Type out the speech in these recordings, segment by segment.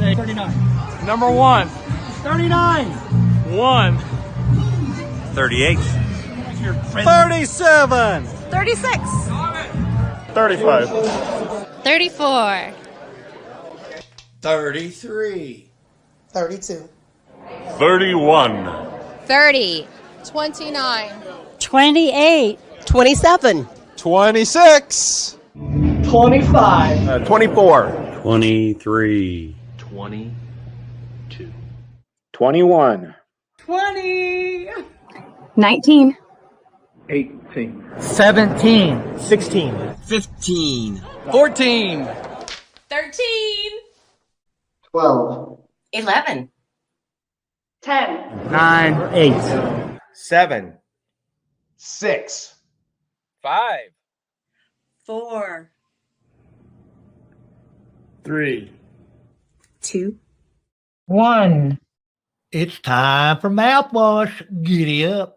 say 39. Number 1. 39. 1. 38. 37. 36. 35. 34. 33. 32. 31. 30. 29. 28. 27. 26. 25. 24. 23. 22. 21. 20. 19. 18. 17. 16. 15. 14. 13. 12. 11. 10. 9. 8. 7. 6. 5. 4. 3. 2. 1. It's time for mouthwash. Giddy up.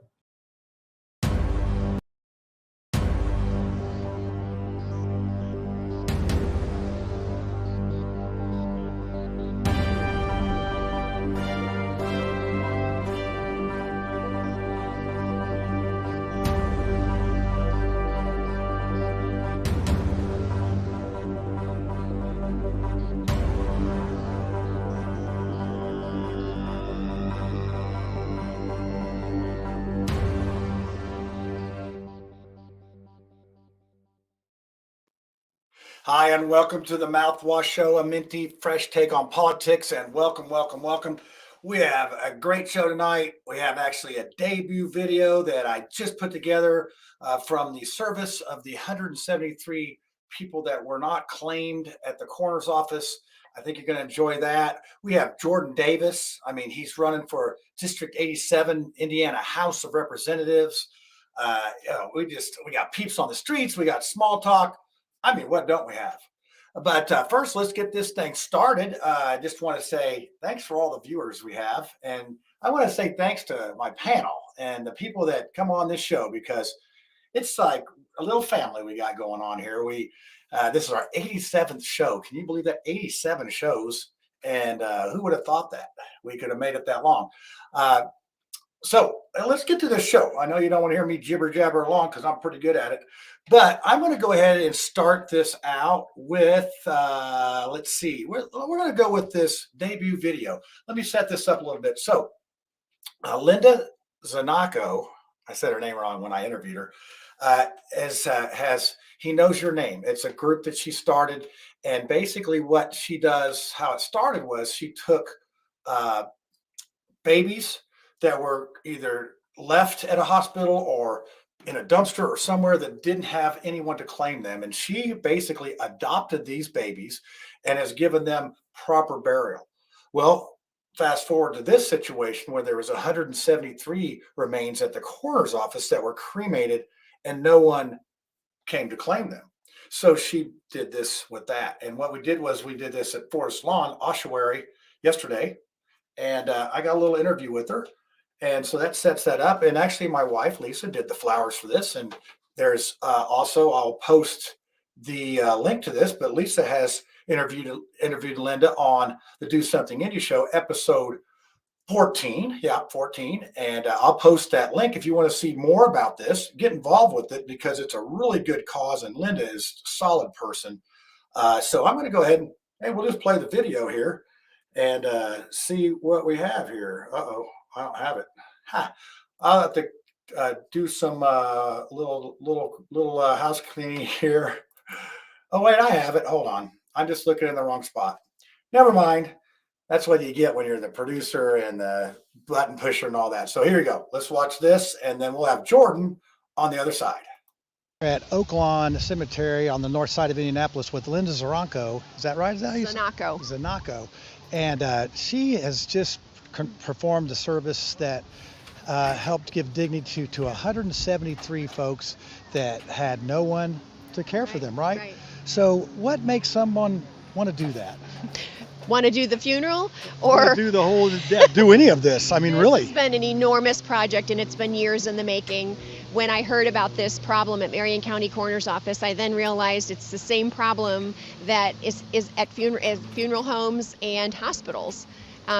Hi, and welcome to the Mouthwash Show, a minty, fresh take on politics. And welcome, welcome, welcome. We have a great show tonight. We have actually a debut video that I just put together from the service of the 173 people that were not claimed at the coroner's office. I think you're going to enjoy that. We have Jordan Davis. I mean, he's running for District 87, Indiana House of Representatives. We got peeps on the streets. We got small talk. I mean, what don't we have? But first, let's get this thing started. I just want to say thanks for all the viewers we have. And I want to say thanks to my panel and the people that come on this show, because it's like a little family we got going on here. This is our 87th show. Can you believe that? 87 shows. And who would have thought that we could have made it that long? So let's get to the show. I know you don't want to hear me jibber jabber along because I'm pretty good at it, but I'm going to go ahead and start this out with, let's see, we're going to go with this debut video. Let me set this up a little bit. So Linda Zanaco, I said her name wrong when I interviewed her, has He Knows Your Name. It's a group that she started, and basically what she does, how it started was she took babies that were either left at a hospital or in a dumpster or somewhere that didn't have anyone to claim them. And she basically adopted these babies and has given them proper burial. Well, fast forward to this situation where there was 173 remains at the coroner's office that were cremated and no one came to claim them. So she did this with that. And what we did was we did this at Forest Lawn Ossuary yesterday. And I got a little interview with her. And so that sets that up. And actually, my wife, Lisa, did the flowers for this. And there's also, I'll post the link to this, but Lisa has interviewed Linda on the Do Something Indie Show, episode 14. Yeah, 14. And I'll post that link if you want to see more about this. Get involved with it because it's a really good cause. And Linda is a solid person. So I'm going to go ahead and we'll just play the video here and see what we have here. Uh-oh. I don't have it. I'll have to do some little house cleaning here. Oh wait, I have it. Hold on. I'm just looking in the wrong spot. Never mind. That's what you get when you're the producer and the button pusher and all that. So here you go. Let's watch this, and then we'll have Jordan on the other side. At Oak Lawn Cemetery on the north side of Indianapolis with Linda Zaranko. Is that right? Is that how you say it? Zanaco. And she has just performed a service that helped give dignity to 173 folks that had no one to care for them, right? So what makes someone want to do that? Want to do the funeral Or or do the whole, do any of this? I mean, really. It's been an enormous project, and it's been years in the making. When I heard about this problem at Marion County Coroner's Office, I then realized it's the same problem that is at funeral homes and hospitals.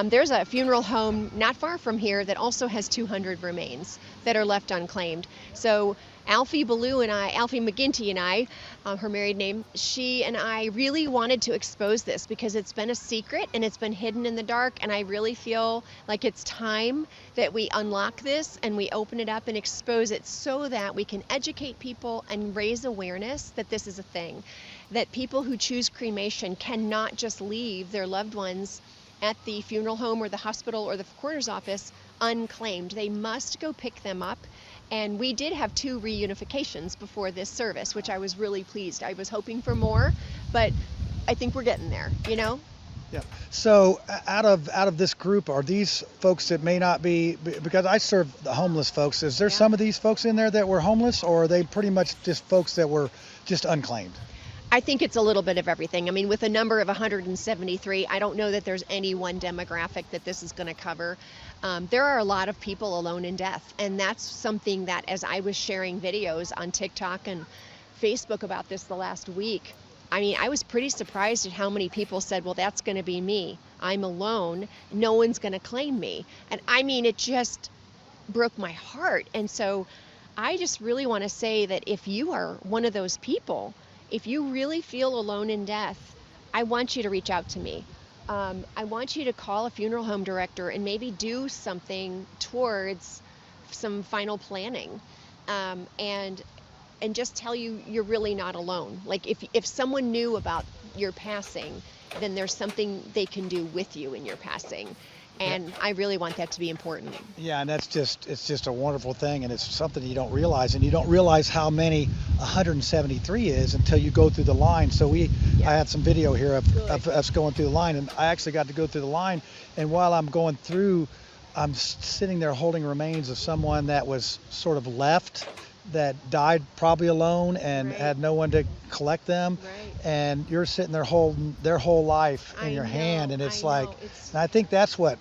There's a funeral home not far from here that also has 200 remains that are left unclaimed. So Alfie McGinty and I, her married name, she and I really wanted to expose this because it's been a secret and it's been hidden in the dark, and I really feel like it's time that we unlock this and we open it up and expose it so that we can educate people and raise awareness that this is a thing, that people who choose cremation cannot just leave their loved ones at the funeral home or the hospital or the coroner's office unclaimed. They must go pick them up. And we did have 2 reunifications before this service, which I was really pleased. I was hoping for more, but I think we're getting there, you know? Yeah. So out of this group, are these folks that may not be, because I serve the homeless folks, is there some of these folks in there that were homeless, or are they pretty much just folks that were just unclaimed? I think it's a little bit of everything. I mean, with a number of 173, I don't know that there's any one demographic that this is going to cover. There are a lot of people alone in death, and that's something that, as I was sharing videos on TikTok and Facebook about this the last week, I mean, I was pretty surprised at how many people said, well, that's going to be me. I'm alone. No one's going to claim me. And I mean, it just broke my heart. And so I just really want to say that if you are one of those people, if you really feel alone in death, I want you to reach out to me. I want you to call a funeral home director and maybe do something towards some final planning, and just tell you you're really not alone. Like if someone knew about your passing, then there's something they can do with you in your passing. And I really want that to be important. Yeah, and it's just a wonderful thing, and it's something you don't realize, and you don't realize how many 173 is until you go through the line. So I had some video here of us going through the line, and I actually got to go through the line, and while I'm going through, I'm sitting there holding remains of someone that was sort of left, that died probably alone and had no one to collect them. Right. And you're sitting there holding their whole life in your hand, and it's like, and I think that's what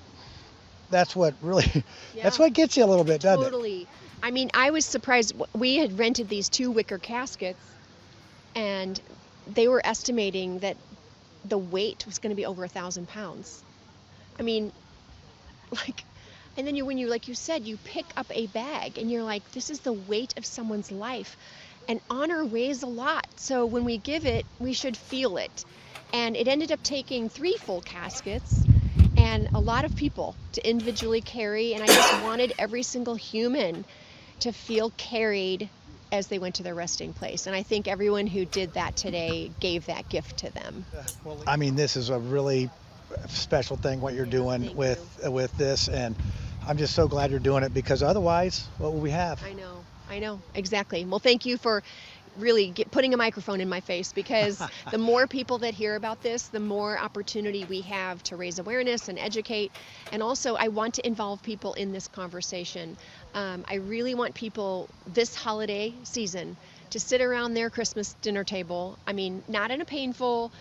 really, that's what gets you a little bit, doesn't it? Totally. I mean, I was surprised. We had rented these 2 wicker caskets, and they were estimating that the weight was going to be over 1,000 pounds. I mean, like, and then when you, like you said, you pick up a bag and you're like, this is the weight of someone's life. And honor weighs a lot. So when we give it, we should feel it. And it ended up taking 3 full caskets and a lot of people to individually carry. And I just wanted every single human to feel carried as they went to their resting place. And I think everyone who did that today gave that gift to them. I mean, this is a really special thing, what you're doing with this. And I'm just so glad you're doing it, because otherwise, what will we have? I know, exactly. Well, thank you for really putting a microphone in my face, because the more people that hear about this, the more opportunity we have to raise awareness and educate. And also, I want to involve people in this conversation. I really want people this holiday season to sit around their Christmas dinner table. I mean, not in a painful,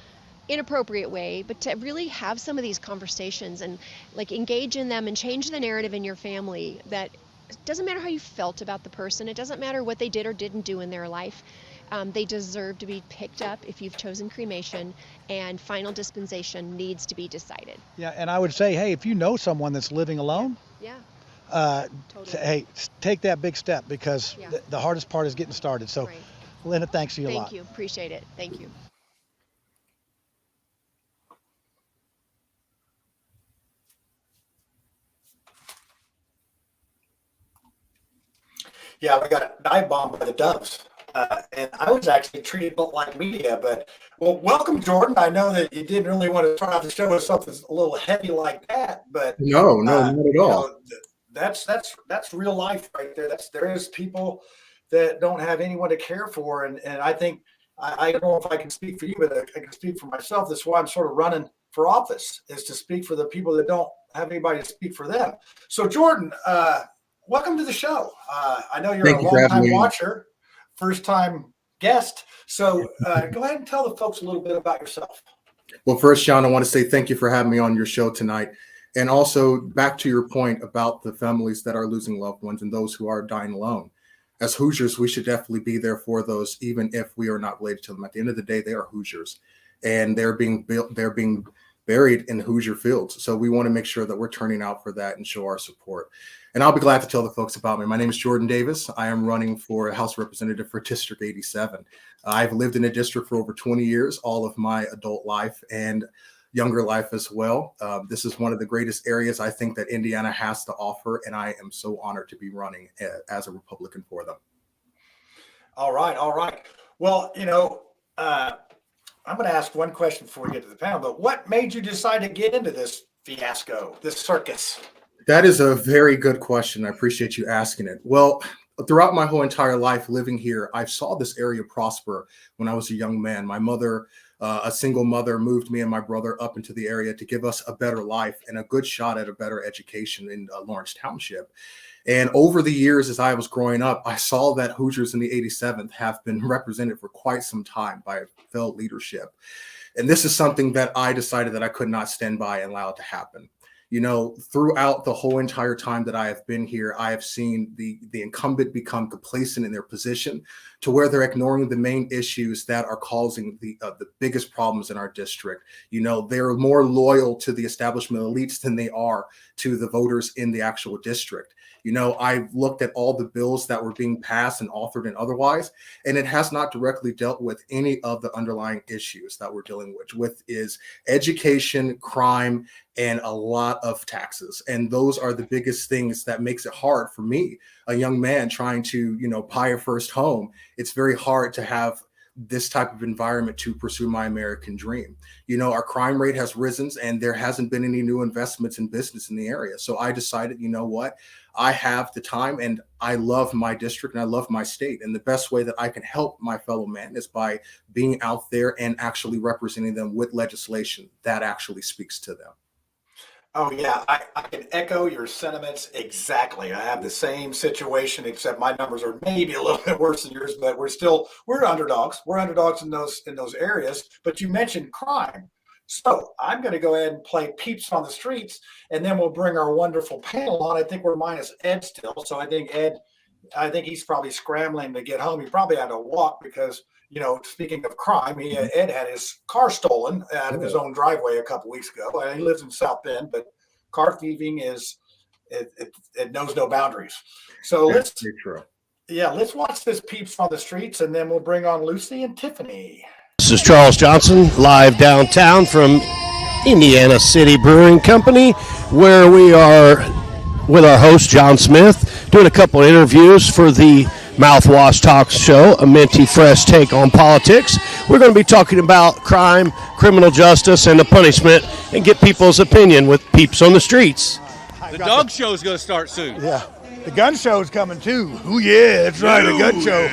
inappropriate way, but to really have some of these conversations and like engage in them and change the narrative in your family, that it doesn't matter how you felt about the person. It doesn't matter what they did or didn't do in their life. They deserve to be picked up if you've chosen cremation, and final dispensation needs to be decided. Yeah, and I would say, hey, if you know someone that's living alone, Totally. hey, take that big step, because the hardest part is getting started. So, Linda, thanks to you a lot. Thank you. Appreciate it. Thank you. Yeah, we got dive bombed by the doves. And I was actually treated like media, but well, welcome, Jordan. I know that you didn't really want to start off the show with something a little heavy like that, but No, not at all. That's real life right there. There is people that don't have anyone to care for, and I think I don't know if I can speak for you, but I can speak for myself. That's why I'm sort of running for office, is to speak for the people that don't have anybody to speak for them. So, Jordan, welcome to the show. I know you're a long-time watcher, first-time guest. So go ahead and tell the folks a little bit about yourself. Well, first, Sean, I want to say thank you for having me on your show tonight. And also, back to your point about the families that are losing loved ones and those who are dying alone. As Hoosiers, we should definitely be there for those, even if we are not related to them. At the end of the day, they are Hoosiers, and they're being buried in Hoosier fields. So we want to make sure that we're turning out for that and show our support. And I'll be glad to tell the folks about me. My name is Jordan Davis. I am running for House Representative for District 87. I've lived in a district for over 20 years, all of my adult life and younger life as well. This is one of the greatest areas I think that Indiana has to offer, and I am so honored to be running as a Republican for them. All right. Well, I'm going to ask one question before we get to the panel, but what made you decide to get into this fiasco, this circus? That is a very good question. I appreciate you asking it. Well, throughout my whole entire life living here, I saw this area prosper when I was a young man. My mother, a single mother, moved me and my brother up into the area to give us a better life and a good shot at a better education in Lawrence Township. And over the years, as I was growing up, I saw that Hoosiers in the 87th have been represented for quite some time by failed leadership. And this is something that I decided that I could not stand by and allow it to happen. Throughout the whole entire time that I have been here, I have seen the incumbent become complacent in their position to where they're ignoring the main issues that are causing the biggest problems in our district. They're more loyal to the establishment elites than they are to the voters in the actual district. I've looked at all the bills that were being passed and authored and otherwise, and it has not directly dealt with any of the underlying issues that we're dealing with is education, crime, and a lot of taxes. And those are the biggest things that makes it hard for me, a young man trying to, buy a first home. It's very hard to have this type of environment to pursue my American dream. Our crime rate has risen and there hasn't been any new investments in business in the area. So I decided, what? I have the time and I love my district and I love my state. And the best way that I can help my fellow man is by being out there and actually representing them with legislation that actually speaks to them. Oh, yeah, I can echo your sentiments exactly. I have the same situation, except my numbers are maybe a little bit worse than yours, but we're underdogs. We're underdogs in those areas. But you mentioned crime. So I'm going to go ahead and play Peeps on the Streets, and then we'll bring our wonderful panel on. I think we're minus Ed still. So I think he's probably scrambling to get home. He probably had to walk because, speaking of crime, Ed had his car stolen out of his own driveway a couple weeks ago. He lives in South Bend, but car thieving it knows no boundaries. So let's watch this Peeps on the Streets, and then we'll bring on Lucy and Tiffany. This is Charles Johnson, live downtown from Indiana City Brewing Company, where we are with our host, John Smith, doing a couple of interviews for the Mouthwash Talk Show, a minty fresh take on politics. We're going to be talking about crime, criminal justice, and the punishment, and get people's opinion with Peeps on the Streets. The dog show is going to start soon. Yeah, the gun show is coming too. Oh yeah, that's right, the gun show.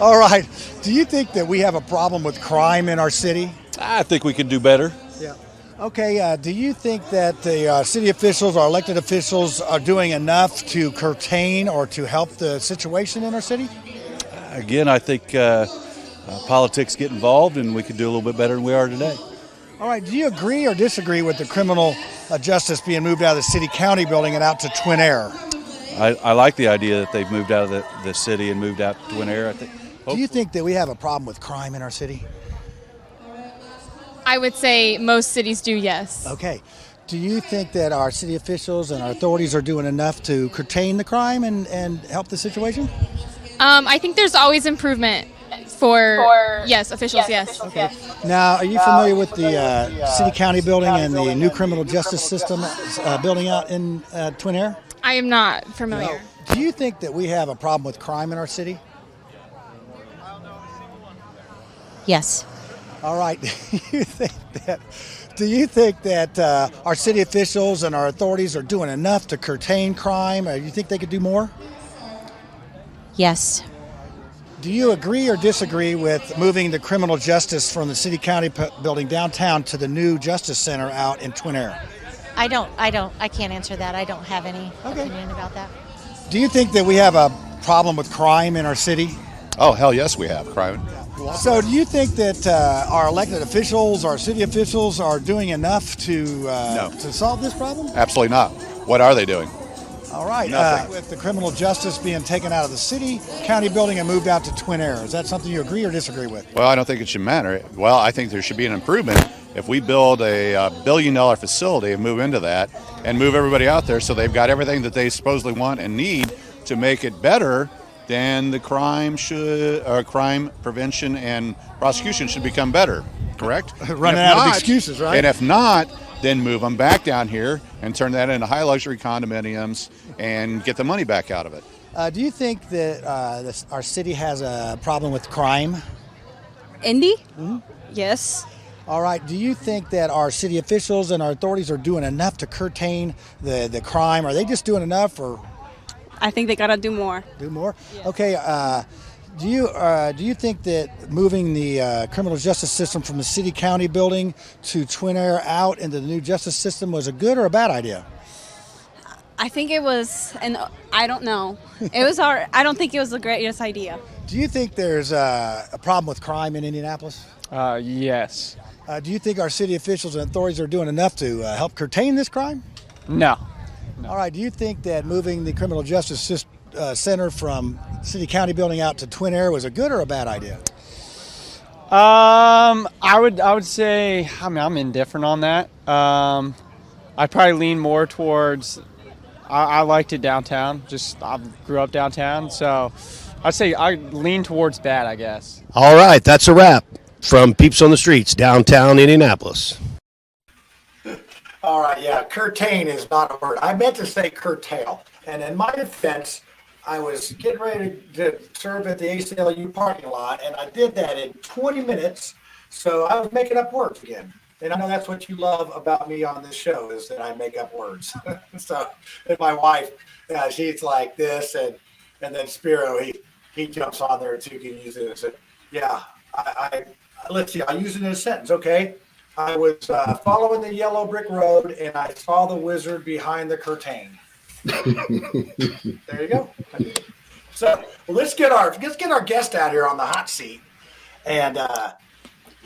All right. Do you think that we have a problem with crime in our city? I think we can do better. Yeah. Okay. Do you think that the city officials or elected officials are doing enough to curtail or to help the situation in our city? Again, I think politics get involved, and we could do a little bit better than we are today. All right. Do you agree or disagree with the criminal justice being moved out of the city-county building and out to Twin Air? I like the idea that they've moved out of the city and moved out to Twin Air. I think. Do you think that we have a problem with crime in our city? I would say most cities do, yes. Okay. Do you think that our city officials and our authorities are doing enough to curtail the crime and help the situation? I think there's always improvement for yes, officials, yes. Okay. Now, are you familiar with the city-county building and the new criminal justice system building out in Twin Air? I am not familiar. No. Do you think that we have a problem with crime in our city? Yes. All right. Do you think that our city officials and our authorities are doing enough to curtail crime? Or do you think they could do more? Yes. Do you agree or disagree with moving the criminal justice from the city-county building downtown to the new Justice Center out in Twin Air? I can't answer that. I don't have any opinion about that. Do you think that we have a problem with crime in our city? Oh, hell yes, we have crime. So do you think that our elected officials, our city officials are doing enough to solve this problem? Absolutely not. What are they doing? All right. Nothing. With the criminal justice being taken out of the city, county building and moved out to Twin Air, is that something you agree or disagree with? Well, I don't think it should matter. Well, I think there should be an improvement if we build a $1 billion facility and move into that and move everybody out there so they've got everything that they supposedly want and need to make it better. Then the crime prevention and prosecution should become better, correct? Running out of excuses, right? And if not, then move them back down here and turn that into high luxury condominiums and get the money back out of it. Do you think that our city has a problem with crime? Indy? Mm-hmm. Yes. All right. Do you think that our city officials and our authorities are doing enough to curtail the crime? Are they just doing enough, or? I think they gotta do more. Do more? Yeah. Okay. Do you think that moving the criminal justice system from the city-county building to Twin Air out into the new justice system was a good or a bad idea? I think it was, and I don't know. I don't think it was the greatest idea. Do you think there's a problem with crime in Indianapolis? Yes. Do you think our city officials and authorities are doing enough to help curtail this crime? No. All right. Do you think that moving the criminal justice center from city-county building out to Twin Air was a good or a bad idea? I would say, I'm indifferent on that. I'd probably lean more towards, I liked it downtown. I grew up downtown, so I'd say I lean towards bad, I guess. All right, that's a wrap from Peeps on the Streets, downtown Indianapolis. All right, yeah, curtail is not a word. I meant to say curtail. And in my defense, I was getting ready to serve at the ACLU parking lot, and I did that in 20 minutes. So I was making up words again. And I know that's what you love about me on this show, is that I make up words. So, and my wife, she's like this, and then Spiro, he jumps on there too, can use it and said, yeah, let's see, I use it in a sentence, okay? I was following the yellow brick road, and I saw the wizard behind the curtain. There you go. So let's get our guest out here on the hot seat, and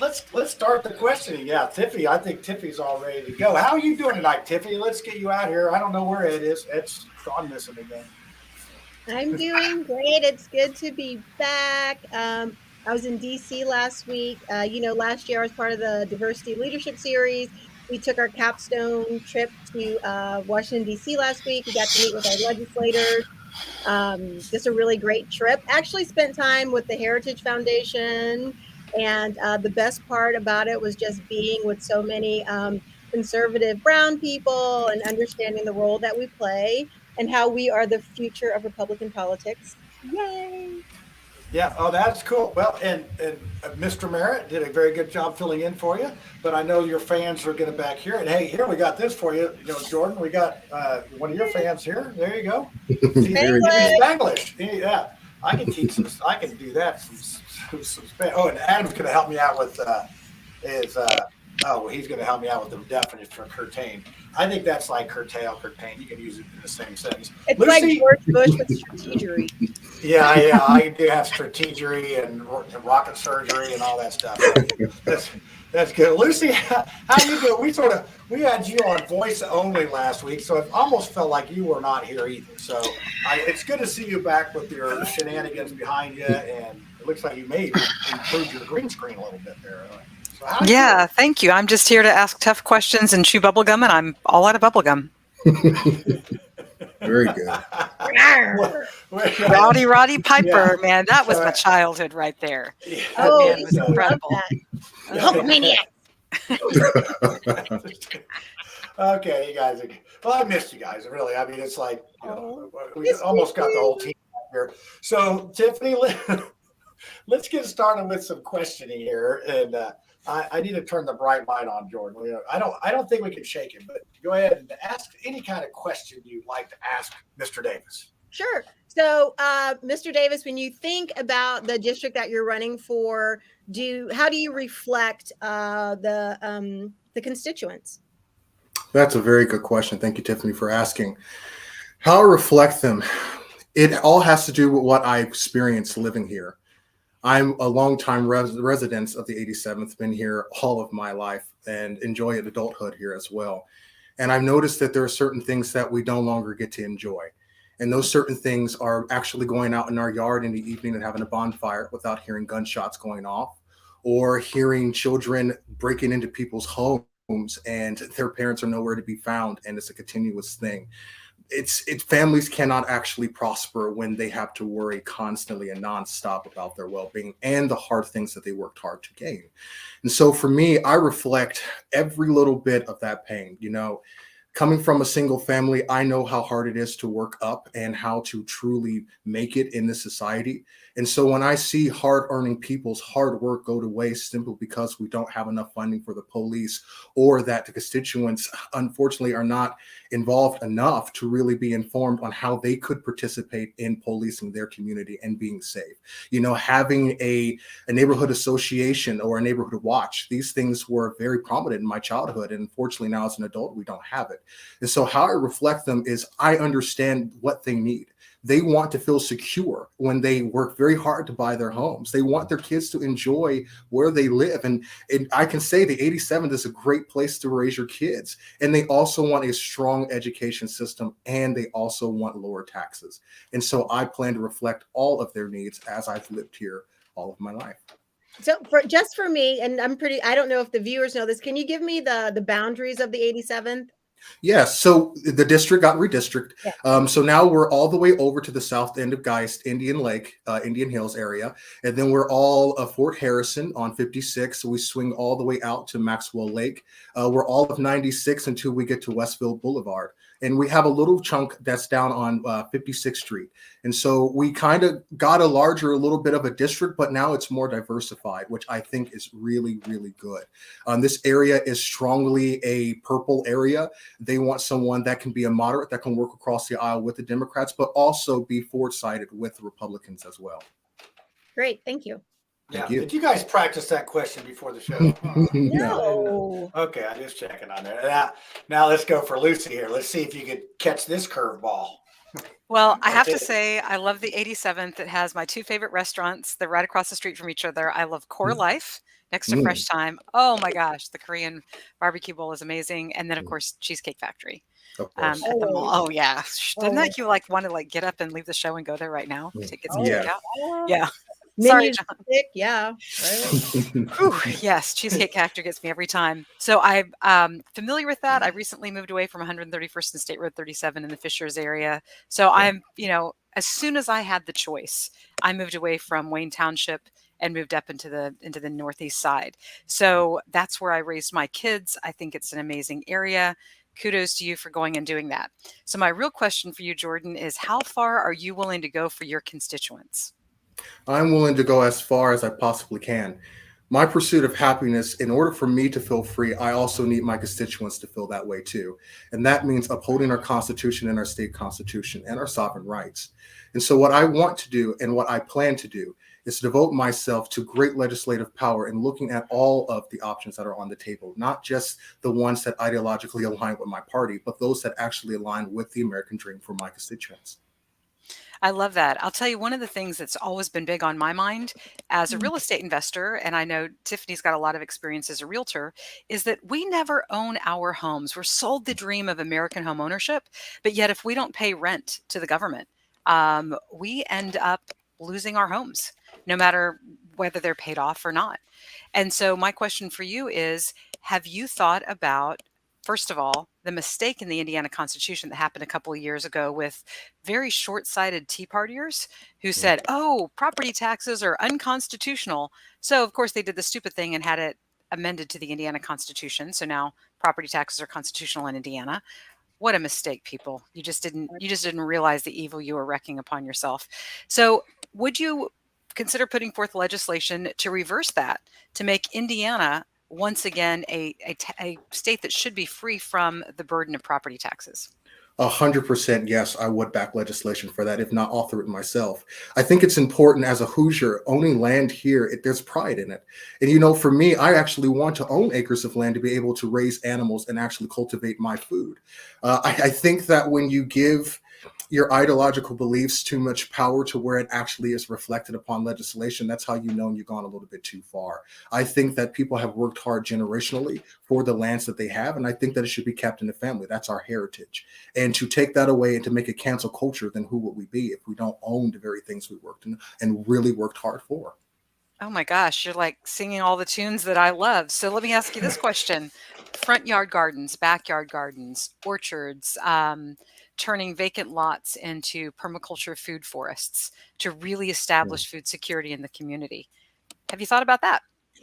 let's start the questioning. Yeah, Tiffy, I think Tiffy's all ready to go. How are you doing tonight, Tiffy? Let's get you out here. I don't know where Ed is. Ed's gone missing again. I'm doing great. It's good to be back. I was in DC last week. Last year I was part of the Diversity Leadership Series. We took our capstone trip to Washington, D.C. last week. We got to meet with our legislators. Just a really great trip. Actually spent time with the Heritage Foundation. And the best part about it was just being with so many conservative brown people and understanding the role that we play and how we are the future of Republican politics. Yay! Yeah, oh, that's cool. Well, and Mr. Merritt did a very good job filling in for you, but I know your fans are getting back here. And hey, here we got this for you. Jordan, we got one of your fans here. There you go. Spanglish. Yeah, I can teach some. I can do that. Some oh, and Adam's going to help me out with he's going to help me out with the definition for curtain. I think that's like curtail. You can use it in the same sentence. It's Lucy, like George Bush with strategery. Yeah, I do have strategery and rocket surgery and all that stuff. That's good. Lucy, how you doing? We had you on voice only last week, so it almost felt like you were not here either. So it's good to see you back with your shenanigans behind you, and it looks like you may improve your green screen a little bit there. So yeah, thank you. I'm just here to ask tough questions and chew bubble gum, and I'm all out of bubble gum. Very good. Roddy Piper, man, that was my childhood right there. Yeah. That man was incredible. Hulkamaniac. Okay, you guys. Well, I missed you guys, really. I mean, it's like we almost got the whole team here. So, Tiffany, let's get started with some questioning here, and I need to turn the bright light on, Jordan. I don't think we can shake him, but go ahead and ask any kind of question you'd like to ask Mr. Davis. Sure. So, Mr. Davis, when you think about the district that you're running for, how do you reflect the constituents? That's a very good question. Thank you, Tiffany, for asking. How I reflect them, it all has to do with what I experienced living here. I'm a longtime resident of the 87th, been here all of my life and enjoy adulthood here as well. And I've noticed that there are certain things that we no longer get to enjoy. And those certain things are actually going out in our yard in the evening and having a bonfire without hearing gunshots going off, or hearing children breaking into people's homes and their parents are nowhere to be found. And it's a continuous thing. It's families cannot actually prosper when they have to worry constantly and nonstop about their well-being and the hard things that they worked hard to gain. And so for me, I reflect every little bit of that pain. Coming from a single family, I know how hard it is to work up and how to truly make it in this society. And so when I see hard-earning people's hard work go to waste simply because we don't have enough funding for the police, or that the constituents, unfortunately, are not involved enough to really be informed on how they could participate in policing their community and being safe. Having a neighborhood association or a neighborhood watch, these things were very prominent in my childhood. And unfortunately, now as an adult, we don't have it. And so how I reflect them is I understand what they need. They want to feel secure when they work very hard to buy their homes. They want their kids to enjoy where they live. And I can say the 87th is a great place to raise your kids. And they also want a strong education system, and they also want lower taxes. And so I plan to reflect all of their needs as I've lived here all of my life. So for me, and I don't know if the viewers know this, can you give me the boundaries of the 87th? Yes, so the district got redistricted. Yeah. So now we're all the way over to the south end of Geist, Indian Lake, Indian Hills area. And then we're all of Fort Harrison on 56. So we swing all the way out to Maxwell Lake. We're all of 96 until we get to Westfield Boulevard. And we have a little chunk that's down on 56th Street. And so we kind of got a little bit of a district, but now it's more diversified, which I think is really, really good. This area is strongly a purple area. They want someone that can be a moderate, that can work across the aisle with the Democrats, but also be forward-sighted with the Republicans as well. Great. Thank you. Thank you. Did you guys practice that question before the show? No. Okay, I'm just checking on there. Now let's go for Lucy here. Let's see if you could catch this curveball. Well, I have to say, I love the 87th. It has my two favorite restaurants. They're right across the street from each other. I love Core Life next to Fresh Time. Oh my gosh, the Korean barbecue bowl is amazing. And then, of course, Cheesecake Factory at the mall. Oh, yeah. Didn't that you want to get up and leave the show and go there right now to get some takeout? Yeah. Sorry, John. Yeah. Right. Ooh, yes, Cheesecake Factory gets me every time. So I'm familiar with that. I recently moved away from 131st and State Road 37 in the Fishers area. So I'm, as soon as I had the choice, I moved away from Wayne Township and moved up into the northeast side. So that's where I raised my kids. I think it's an amazing area. Kudos to you for going and doing that. So my real question for you, Jordan, is how far are you willing to go for your constituents? I'm willing to go as far as I possibly can. My pursuit of happiness, in order for me to feel free, I also need my constituents to feel that way too. And that means upholding our Constitution and our state constitution and our sovereign rights. And so what I want to do and what I plan to do is to devote myself to great legislative power and looking at all of the options that are on the table, not just the ones that ideologically align with my party, but those that actually align with the American dream for my constituents. I love that. I'll tell you, one of the things that's always been big on my mind as a real estate investor, and I know Tiffany's got a lot of experience as a realtor, is that we never own our homes. We're sold the dream of American home ownership, but yet if we don't pay rent to the government, we end up losing our homes, no matter whether they're paid off or not. And so my question for you is, have you thought about, first of all, the mistake in the Indiana Constitution that happened a couple of years ago with very short-sighted Tea Partiers who said, oh, property taxes are unconstitutional. So, of course, they did the stupid thing and had it amended to the Indiana Constitution. So now property taxes are constitutional in Indiana. What a mistake, people. You just didn't realize the evil you were wreaking upon yourself. So would you consider putting forth legislation to reverse that, to make Indiana once again a state that should be free from the burden of property taxes? 100% yes, I would back legislation for that, if not author it myself. I think it's important as a Hoosier, owning land here, there's pride in it. And for me, I actually want to own acres of land to be able to raise animals and actually cultivate my food. I think that when you give your ideological beliefs too much power to where it actually is reflected upon legislation, that's how you know you've gone a little bit too far. I think that people have worked hard generationally for the lands that they have, and I think that it should be kept in the family. That's our heritage. And to take that away and to make it cancel culture, then who would we be if we don't own the very things we worked in and really worked hard for? Oh my gosh, you're like singing all the tunes that I love. So let me ask you this question. Front yard gardens, backyard gardens, orchards, turning vacant lots into permaculture food forests to really establish food security in the community. Have you thought about that?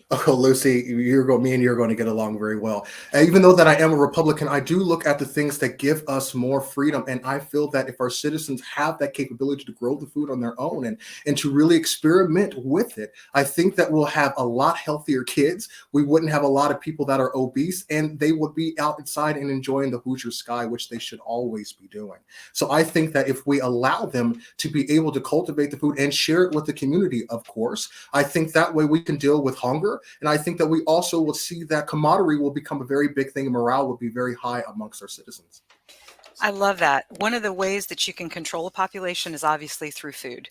Oh, Lucy, me and you're going to get along very well. Even though that I am a Republican, I do look at the things that give us more freedom. And I feel that if our citizens have that capability to grow the food on their own and to really experiment with it, I think that we'll have a lot healthier kids. We wouldn't have a lot of people that are obese, and they would be outside and enjoying the Hoosier sky, which they should always be doing. So I think that if we allow them to be able to cultivate the food and share it with the community, of course, I think that way we can deal with hunger. And I think that we also will see that camaraderie will become a very big thing and morale will be very high amongst our citizens. I love that. One of the ways that you can control a population is obviously through food.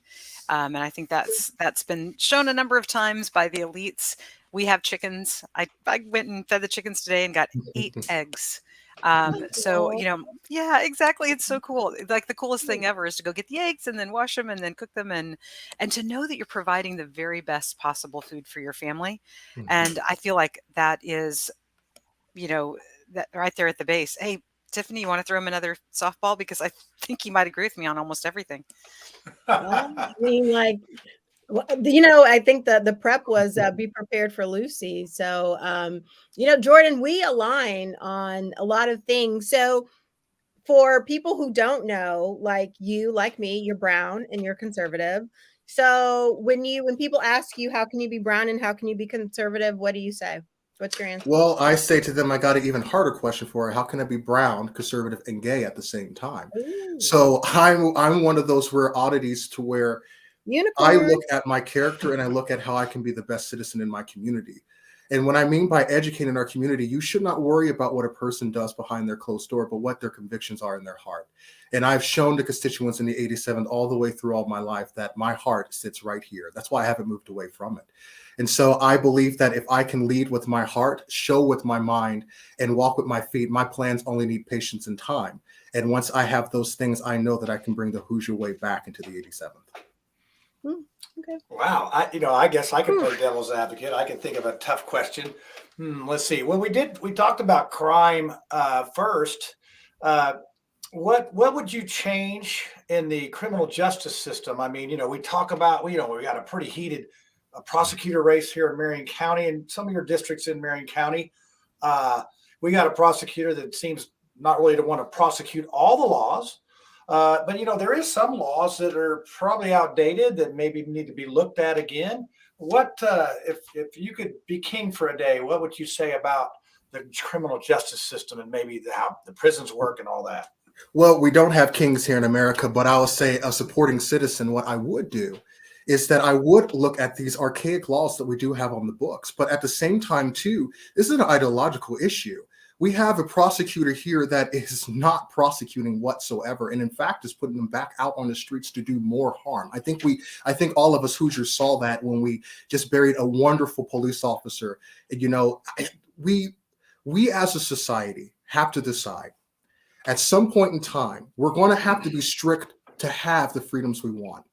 And I think that's been shown a number of times by the elites. We have chickens. I went and fed the chickens today and got 8 eggs. So, yeah, exactly. It's so cool. Like the coolest thing ever is to go get the eggs and then wash them and then cook them and to know that you're providing the very best possible food for your family. And I feel like that is, that right there at the base. Hey, Tiffany, you want to throw him another softball? Because I think he might agree with me on almost everything. Well, I mean, I think the prep was be prepared for Lucy. So, Jordan, we align on a lot of things. So, for people who don't know, like you, like me, you're brown and you're conservative. So, when people ask you, how can you be brown and how can you be conservative? What do you say? What's your answer? Well, I say to them, I got an even harder question for her. How can I be brown, conservative, and gay at the same time? Ooh. So I'm one of those rare oddities to where I look at my character and I look at how I can be the best citizen in my community. And what I mean by educating our community, you should not worry about what a person does behind their closed door, but what their convictions are in their heart. And I've shown the constituents in the 87th all the way through all my life that my heart sits right here. That's why I haven't moved away from it. And so I believe that if I can lead with my heart, show with my mind, and walk with my feet, my plans only need patience and time. And once I have those things, I know that I can bring the Hoosier way back into the 87th. Okay. Wow. I guess I can play devil's advocate. I can think of a tough question. Let's see. Well, we talked about crime first. What would you change in the criminal justice system? I mean, we talk about, we got a pretty heated prosecutor race here in Marion County and some of your districts in Marion County. We got a prosecutor that seems not really to want to prosecute all the laws. But there is some laws that are probably outdated that maybe need to be looked at again. What if you could be king for a day? What would you say about the criminal justice system and maybe how the prisons work and all that? Well, we don't have kings here in America, but I will say a supporting citizen. What I would do is that I would look at these archaic laws that we do have on the books, but at the same time, too, this is an ideological issue. We have a prosecutor here that is not prosecuting whatsoever, and in fact is putting them back out on the streets to do more harm. I think all of us Hoosiers saw that when we just buried a wonderful police officer. We as a society have to decide at some point in time, we're going to have to be strict to have the freedoms we want.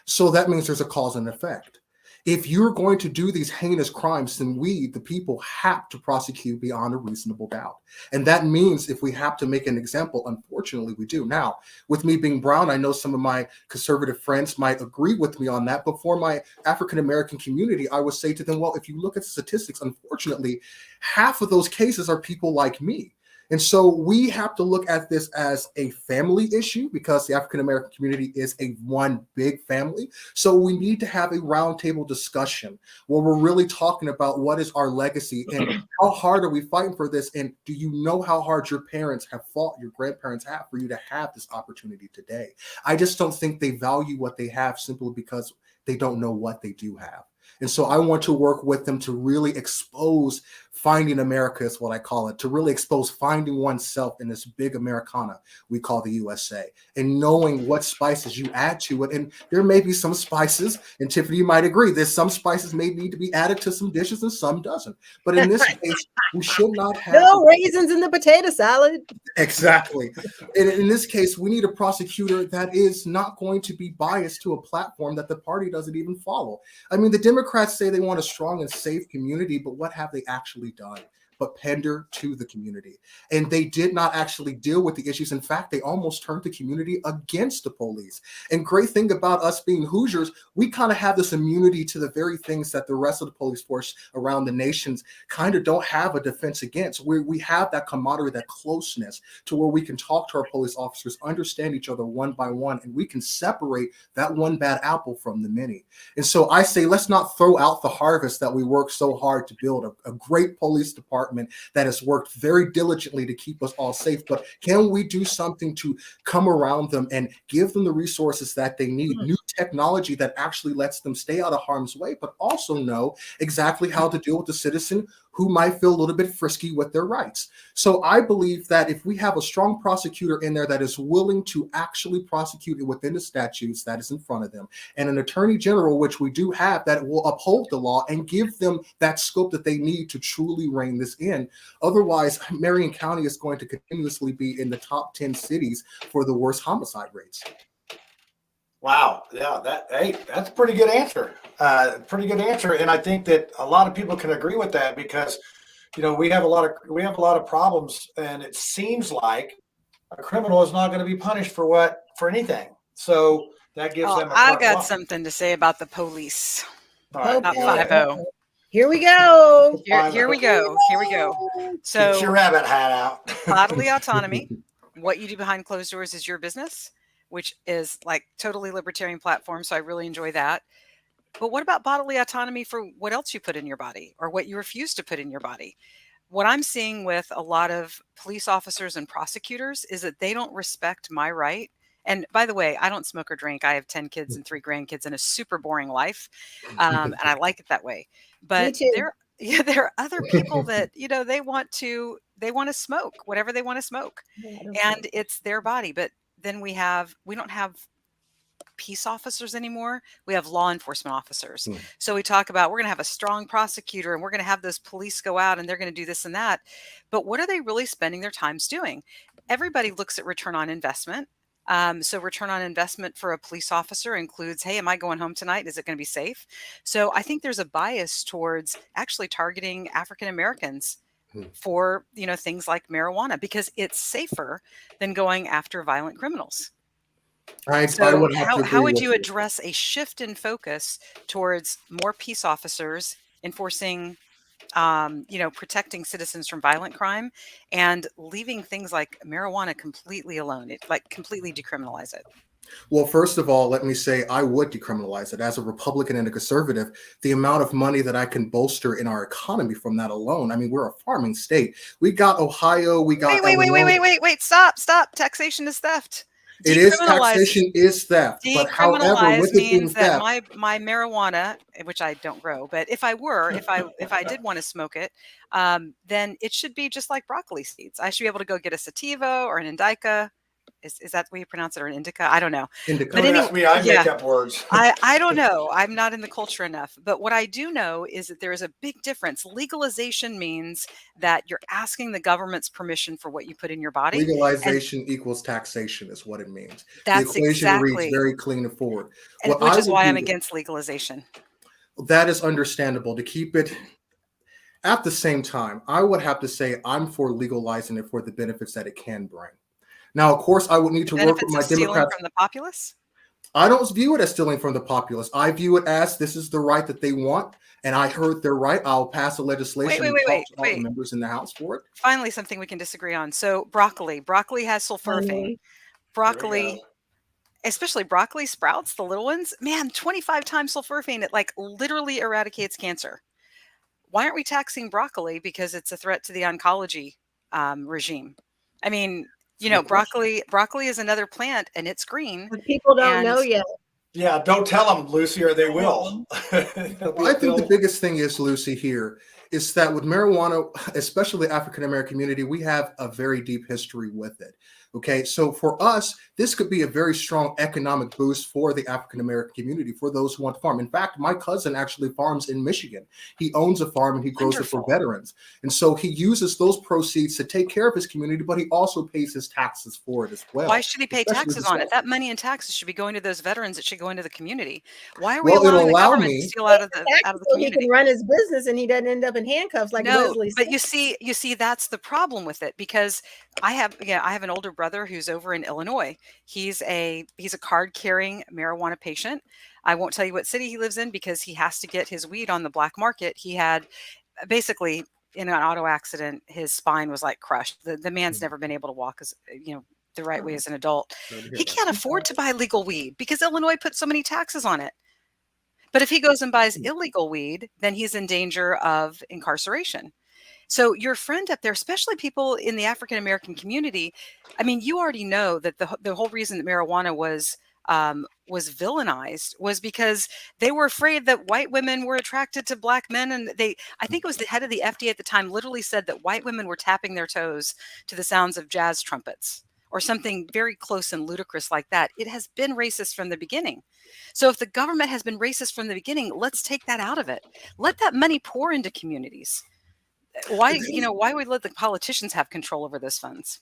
So that means there's a cause and effect. If you're going to do these heinous crimes, then we, the people, have to prosecute beyond a reasonable doubt. And that means if we have to make an example, unfortunately, we do. Now, with me being brown, I know some of my conservative friends might agree with me on that. But for my African-American community, I would say to them, well, if you look at the statistics, unfortunately, half of those cases are people like me. And so we have to look at this as a family issue because the African-American community is a one big family. So we need to have a roundtable discussion where we're really talking about what is our legacy and how hard are we fighting for this? And do you know how hard your parents have fought, your grandparents have for you to have this opportunity today? I just don't think they value what they have simply because they don't know what they do have. And so I want to work with them to really expose Finding America is what I call it, to really expose finding oneself in this big Americana we call the USA, and knowing what spices you add to it. And there may be some spices, and Tiffany, you might agree, there's some spices may need to be added to some dishes and some doesn't. But in this case, we should not have no raisins in the potato salad. Exactly. In this case, we need a prosecutor that is not going to be biased to a platform that the party doesn't even follow. I mean, the Democrats say they want a strong and safe community, but what have they actually done? But pander to the community. And they did not actually deal with the issues. In fact, they almost turned the community against the police. And great thing about us being Hoosiers, we kind of have this immunity to the very things that the rest of the police force around the nations kind of don't have a defense against. We have that camaraderie, that closeness to where we can talk to our police officers, understand each other one by one, and we can separate that one bad apple from the many. And so I say, let's not throw out the harvest that we worked so hard to build, a great police department that has worked very diligently to keep us all safe. But can we do something to come around them and give them the resources that they need, new technology that actually lets them stay out of harm's way, but also know exactly how to deal with the citizen who might feel a little bit frisky with their rights. So I believe that if we have a strong prosecutor in there that is willing to actually prosecute it within the statutes that is in front of them, and an attorney general, which we do have, that will uphold the law and give them that scope that they need to truly rein this in. Otherwise, Marion County is going to continuously be in the top 10 cities for the worst homicide rates. Wow. Yeah, that's a pretty good answer. Pretty good answer. And I think that a lot of people can agree with that because, we have a lot of problems, and it seems like a criminal is not going to be punished for anything. So that gives them I got something to say about the police. Right, not 5-0. Here we go. Here we go. So get your rabbit hat out. Bodily autonomy. What you do behind closed doors is your business, which is like totally libertarian platform. So I really enjoy that. But what about bodily autonomy for what else you put in your body or what you refuse to put in your body? What I'm seeing with a lot of police officers and prosecutors is that they don't respect my right. And by the way, I don't smoke or drink. I have 10 kids and 3 grandkids and a super boring life. And I like it that way. But there are other people that, they want to smoke whatever they want to smoke. And it's their body. But then we don't have peace officers anymore. We have law enforcement officers. So we talk about, we're going to have a strong prosecutor and we're going to have those police go out and they're going to do this and that. But what are they really spending their times doing? Everybody looks at return on investment. So return on investment for a police officer includes, hey, am I going home tonight? Is it going to be safe? So I think there's a bias towards actually targeting African Americans for, things like marijuana because it's safer than going after violent criminals. How would you address a shift in focus towards more peace officers enforcing, protecting citizens from violent crime and leaving things like marijuana completely alone? Completely decriminalize it. Well, first of all, let me say I would decriminalize it. As a Republican and a conservative, the amount of money that I can bolster in our economy from that alone. I mean, we're a farming state. We got Ohio. We got Wait. Stop. Taxation is theft. It is taxation is theft. But however, with it being that theft, my marijuana, which I don't grow, but if I did want to smoke it, then it should be just like broccoli seeds. I should be able to go get a sativa or an indica. Is that the way you pronounce it, or an indica? I don't know. Indica. But anyway, I make up words. I don't know. I'm not in the culture enough. But what I do know is that there is a big difference. Legalization means that you're asking the government's permission for what you put in your body. Legalization equals taxation is what it means. That's the equation exactly reads very clean and forward. Which is why I'm against legalization. That is understandable. To keep it at the same time, I would have to say I'm for legalizing it for the benefits that it can bring. Now, of course, I would need to work with my Democrats. From the populace? I don't view it as stealing from the populace. I view it as this is the right that they want, and I heard they're right. I'll pass a legislation and talk to all the members in the House for it. Finally, something we can disagree on. So broccoli has sulforaphane. Broccoli, especially broccoli sprouts, the little ones, man, 25 times sulforaphane. It literally eradicates cancer. Why aren't we taxing broccoli? Because it's a threat to the oncology regime. I mean, broccoli is another plant and it's green. But people don't know yet. Yeah, don't tell them, Lucy, or they will. I think the biggest thing is, Lucy, here is that with marijuana, especially the African American community, we have a very deep history with it. Okay, so for us, this could be a very strong economic boost for the African American community, for those who want to farm. In fact, my cousin actually farms in Michigan. He owns a farm and he grows it for veterans. And so he uses those proceeds to take care of his community, but he also pays his taxes for it as well. Why should he pay especially taxes the on it? stuff- That money in taxes should be going to those veterans. It should go into the community. Why are we Well, it'll allowing the allow government to me. steal out of the So he community? can run his business and he doesn't end up in handcuffs like No, Leslie but said. you see, that's the problem with it because I have an older brother who's over in Illinois. He's a card carrying marijuana patient. I won't tell you what city he lives in because he has to get his weed on the black market. He had basically in an auto accident, his spine was like crushed. The man's never been able to walk as the right way as an adult. He can't afford to buy legal weed because Illinois put so many taxes on it. But if he goes and buys illegal weed, then he's in danger of incarceration. So your friend up there, especially people in the African American community, I mean, you already know that the whole reason that marijuana was villainized was because they were afraid that white women were attracted to black men, and I think it was the head of the FDA at the time, literally said that white women were tapping their toes to the sounds of jazz trumpets or something very close and ludicrous like that. It has been racist from the beginning. So if the government has been racist from the beginning, let's take that out of it. Let that money pour into communities. Why would let the politicians have control over those funds?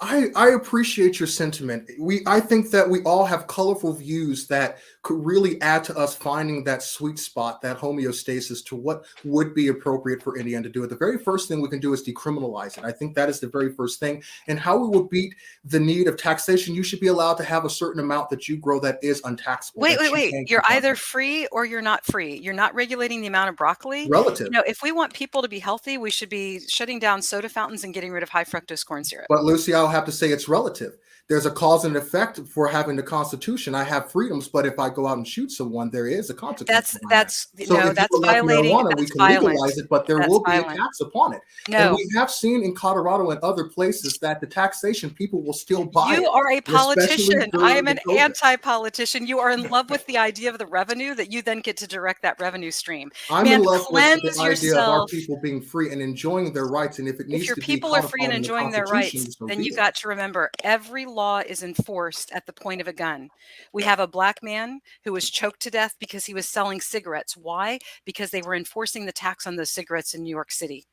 I appreciate your sentiment. I think that we all have colorful views that could really add to us finding that sweet spot, that homeostasis to what would be appropriate for Indiana to do it. The very first thing we can do is decriminalize it. I think that is the very first thing. And how we will beat the need of taxation, you should be allowed to have a certain amount that you grow that is untaxable. Wait. You're either free or you're not free. You're not regulating the amount of broccoli. Relative. If we want people to be healthy, we should be shutting down soda fountains and getting rid of high fructose corn syrup. But Lucy, I'll have to say it's relative. There's a cause and effect for having the Constitution. I have freedoms, but if I go out and shoot someone, there is a consequence. That's violating. Marijuana, that's we can violent. legalize it, but there That's will be violent. a tax upon it. No. And we have seen in Colorado and other places that the taxation, people will still buy it. You are a politician. especially I am during an the COVID. anti-politician. You are in love with the idea of the revenue that you then get to direct that revenue stream. I'm Man, in love with cleanse the idea of our yourself. people being free and enjoying their rights. And if it needs If your to be people are free and codified in the enjoying their Constitution, rights, so then be you've it. got to remember every law is enforced at the point of a gun. We have a black man who was choked to death because he was selling cigarettes. Why? Because they were enforcing the tax on those cigarettes in New York City.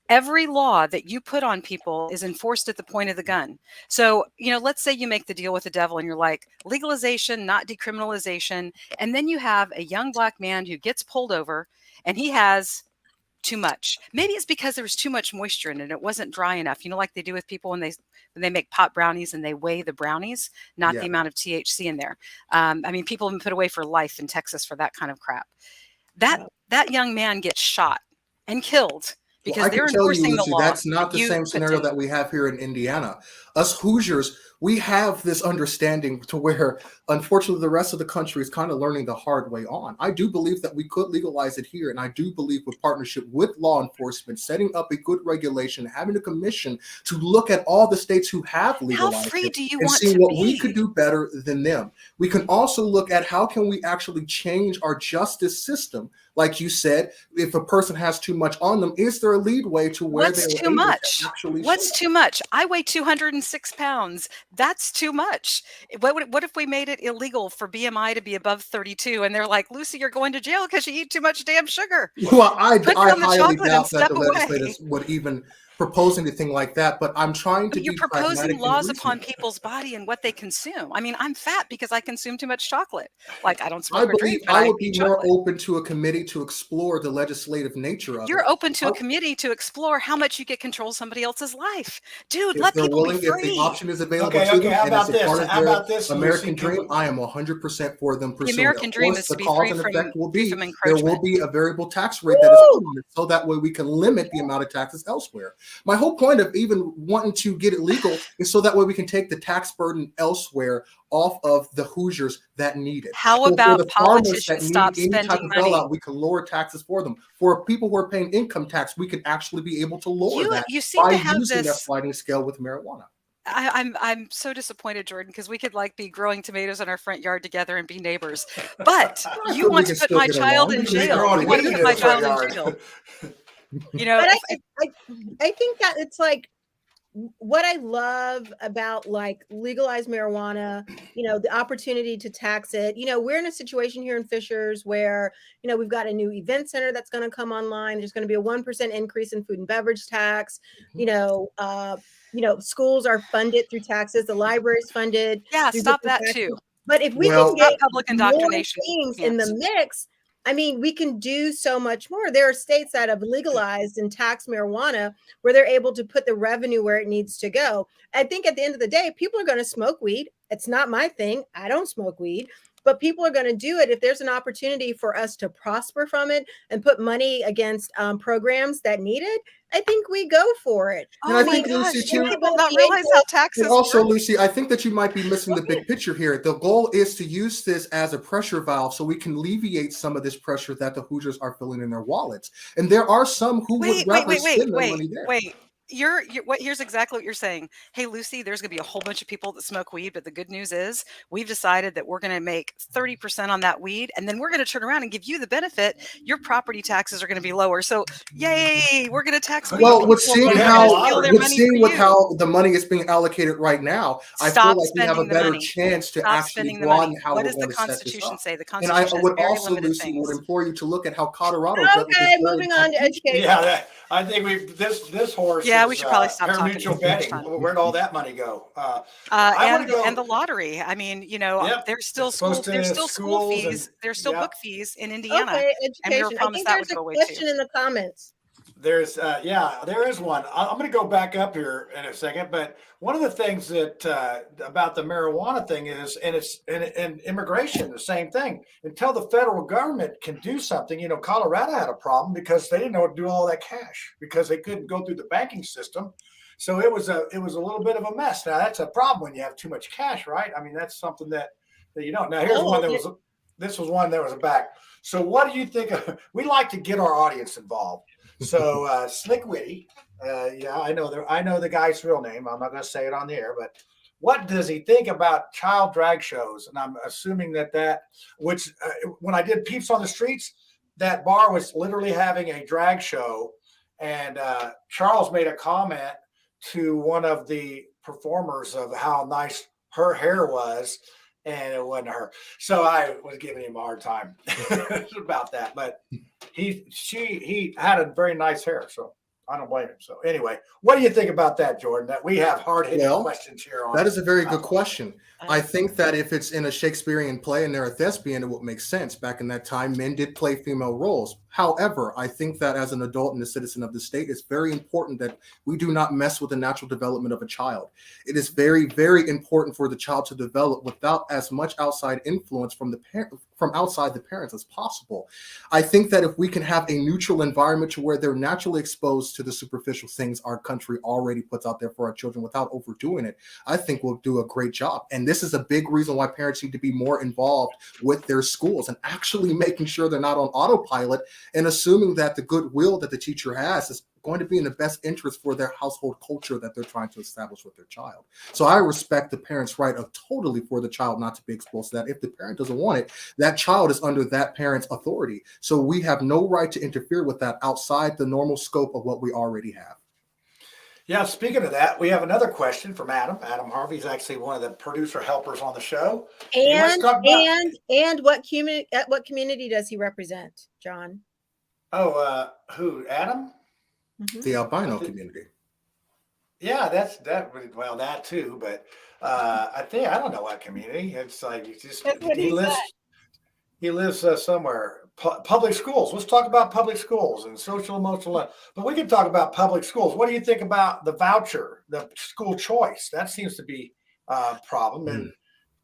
Every law that you put on people is enforced at the point of the gun. So, let's say you make the deal with the devil and you're like, legalization, not decriminalization. And then you have a young black man who gets pulled over and he has too much. Maybe it's because there was too much moisture in it. It wasn't dry enough. Like they do with people when they make pot brownies and they weigh the brownies, not the amount of THC in there. People have been put away for life in Texas for that kind of crap. That young man gets shot and killed because they're enforcing the law. That's not the same scenario that we have here in Indiana. Us Hoosiers, we have this understanding to where, unfortunately, the rest of the country is kind of learning the hard way on. I do believe that we could legalize it here, and I do believe with partnership with law enforcement, setting up a good regulation, having a commission to look at all the states who have legalized How free it do you and want see to what be? we could do better than them. We can also look at how can we actually change our justice system. Like you said, if a person has too much on them, is there a leadway to where What's they're too able much? to actually What's too much? I weigh 206 pounds. That's too much. What if we made it illegal for BMI to be above 32 and they're like, Lucy, you're going to jail because you eat too much damn sugar. Well, I Put highly down the chocolate and doubt that step the away. legislators would even propose anything like that, but I'm trying to But you're be proposing pragmatic and laws upon reasonable. people's body and what they consume. I'm fat because I consume too much chocolate. Like I don't I smoke or believe drink, but I I would be eat more chocolate. open to a committee to explore the legislative nature of it. You're open to a committee to explore how much you get control of somebody else's life. Dude, If let they're people willing, be if the free. option is available Okay, to them how and about it's a this? part of How their about this, American Lucy? dream, I am 100% for them The pursuing American it. Of dream course, is to the be cause free and from effect will be there will encroachment. be a variable tax rate that is put on it, so that way we can limit the amount of taxes elsewhere. My whole point of even wanting to get it legal is so that way we can take the tax burden elsewhere off of the Hoosiers that need it. How So for about the farmers that politicians need stop any type spending of money? bailout, we can lower taxes for them. For people who are paying income tax, we can actually be able to lower that You seem by to have using that this. sliding scale with marijuana. I'm so disappointed, Jordan, because we could be growing tomatoes in our front yard together and be neighbors. But I you feel we want can to put still my get child along. in We can be jail. growing You want to weed put in my the front child in yard. jail. You know, But if, I think that it's like what I love about like legalized marijuana, the opportunity to tax it. We're in a situation here in Fishers where, we've got a new event center that's going to come online. There's going to be a 1% increase in food and beverage tax. Schools are funded through taxes. The library is funded yeah, through stop different that taxes. too. But if we can Well, Stop get public more indoctrination things in camps. the mix, I mean, we can do so much more. There are states that have legalized and taxed marijuana where they're able to put the revenue where it needs to go. I think at the end of the day, people are going to smoke weed. It's not my thing. I don't smoke weed, but people are going to do it if there's an opportunity for us to prosper from it and put money against programs that need it. I think we go for it. And Oh I my think, gosh, Lucy, do too, people not realize how taxes and also, work? Lucy, I think that you might be missing the big picture here. The goal is to use this as a pressure valve so we can alleviate some of this pressure that the Hoosiers are feeling in their wallets. And there are some who would rather spend their money there. Wait. You're what? Here's exactly what you're saying. Hey, Lucy, there's going to be a whole bunch of people that smoke weed, but the good news is we've decided that we're going to make 30% on that weed, and then we're going to turn around and give you the benefit. Your property taxes are going to be lower. So, yay, we're going to tax weed Well, people. with seeing and they're how gonna steal their money for you. how the money is being allocated right now, I feel Stop like we have a spending the better money. chance to Stop actually spending the money. broaden how What we're does the going to set this Constitution up. say? The And I Constitution has would very also, limited Lucy, things. would implore you to look at how Colorado dealt with Okay, this moving on to education. Yeah, I think this horse. Yeah, is, we should probably stop talking. pari-mutuel betting. Where'd all that money go? And the lottery. I mean, Yep, there's still it's supposed school. There's to still school schools fees. and There's still yeah. book fees in Indiana, Okay, and we were education. I promised think that there's would a go away question too. in the comments. There's there is one. I'm going to go back up here in a second, but one of the things that about the marijuana thing is, and it's and immigration, the same thing. Until the federal government can do something, Colorado had a problem because they didn't know what to do with all that cash because they couldn't go through the banking system. So it was a little bit of a mess. Now that's a problem when you have too much cash, right? I mean, that's something that you don't. Now here's one that was. This was one that was a back. So what do you think? We like to get our audience involved. So Slick Witty, yeah, I know the guy's real name. I'm not going to say it on the air, but what does he think about child drag shows? And I'm assuming that which when I did Peeps on the Streets, that bar was literally having a drag show, and Charles made a comment to one of the performers of how nice her hair was. And it wasn't her. So I was giving him a hard time about that. But he had a very nice hair. So I don't blame him. So anyway, what do you think about that, Jordan? That we have hard-hitting questions here on that is a very good question. I think that if it's in a Shakespearean play and they're a thespian, it would make sense. Back in that time, men did play female roles. However, I think that as an adult and a citizen of the state, it's very important that we do not mess with the natural development of a child. It is very, very important for the child to develop without as much outside influence from outside the parents as possible. I think that if we can have a neutral environment to where they're naturally exposed to the superficial things our country already puts out there for our children without overdoing it, I think we'll do a great job. And this is a big reason why parents need to be more involved with their schools and actually making sure they're not on autopilot and assuming that the goodwill that the teacher has is going to be in the best interest for their household culture that they're trying to establish with their child. So I respect the parent's right of totally for the child not to be exposed to that. If the parent doesn't want it, that child is under that parent's authority. So we have no right to interfere with that outside the normal scope of what we already have. Yeah, speaking of that, we have another question from Adam. Adam Harvey's actually one of the producer helpers on the show. And what community does he represent, John? Oh, who? Adam? The albino community. Yeah, that too. But I don't know what community. It's like he lives somewhere. Public schools. Let's talk about public schools and social emotional. But we can talk about public schools. What do you think about the voucher, the school choice? That seems to be a problem. And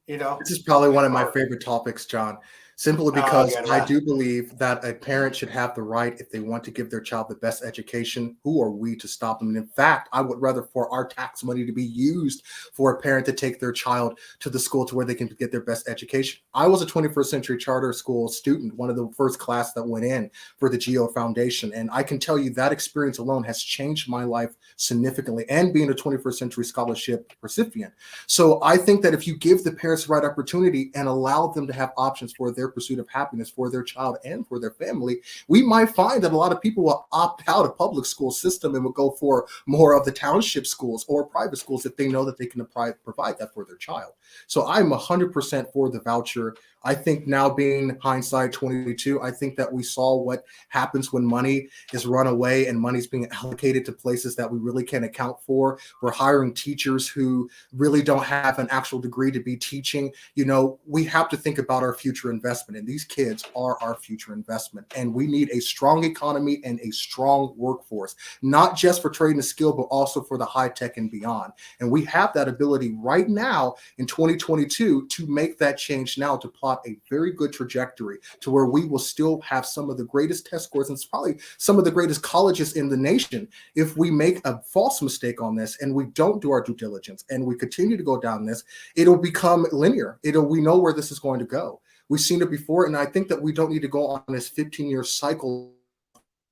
this is probably one of my favorite topics, John. Simply because I do believe that a parent should have the right, if they want to give their child the best education, who are we to stop them? And in fact, I would rather for our tax money to be used for a parent to take their child to the school to where they can get their best education. I was a 21st century charter school student, one of the first class that went in for the GEO Foundation. And I can tell you that experience alone has changed my life significantly, and being a 21st century scholarship recipient. So I think that if you give the parents the right opportunity and allow them to have options for their pursuit of happiness for their child and for their family, we might find that a lot of people will opt out of public school system and will go for more of the township schools or private schools if they know that they can provide that for their child. So I'm 100% for the voucher. I think now, being hindsight 22, I think that we saw what happens when money is run away and money's being allocated to places that we really can't account for. We're hiring teachers who really don't have an actual degree to be teaching. You know, we have to think about our future investment, and these kids are our future investment. And we need a strong economy and a strong workforce, not just for trade and skill, but also for the high tech and beyond. And we have that ability right now in 2022 to make that change now, to plot a very good trajectory to where we will still have some of the greatest test scores and probably some of the greatest colleges in the nation. If we make a false mistake on this and we don't do our due diligence and we continue to go down this, it'll become linear. We know where this is going to go. We've seen it before, and I think that we don't need to go on this 15-year cycle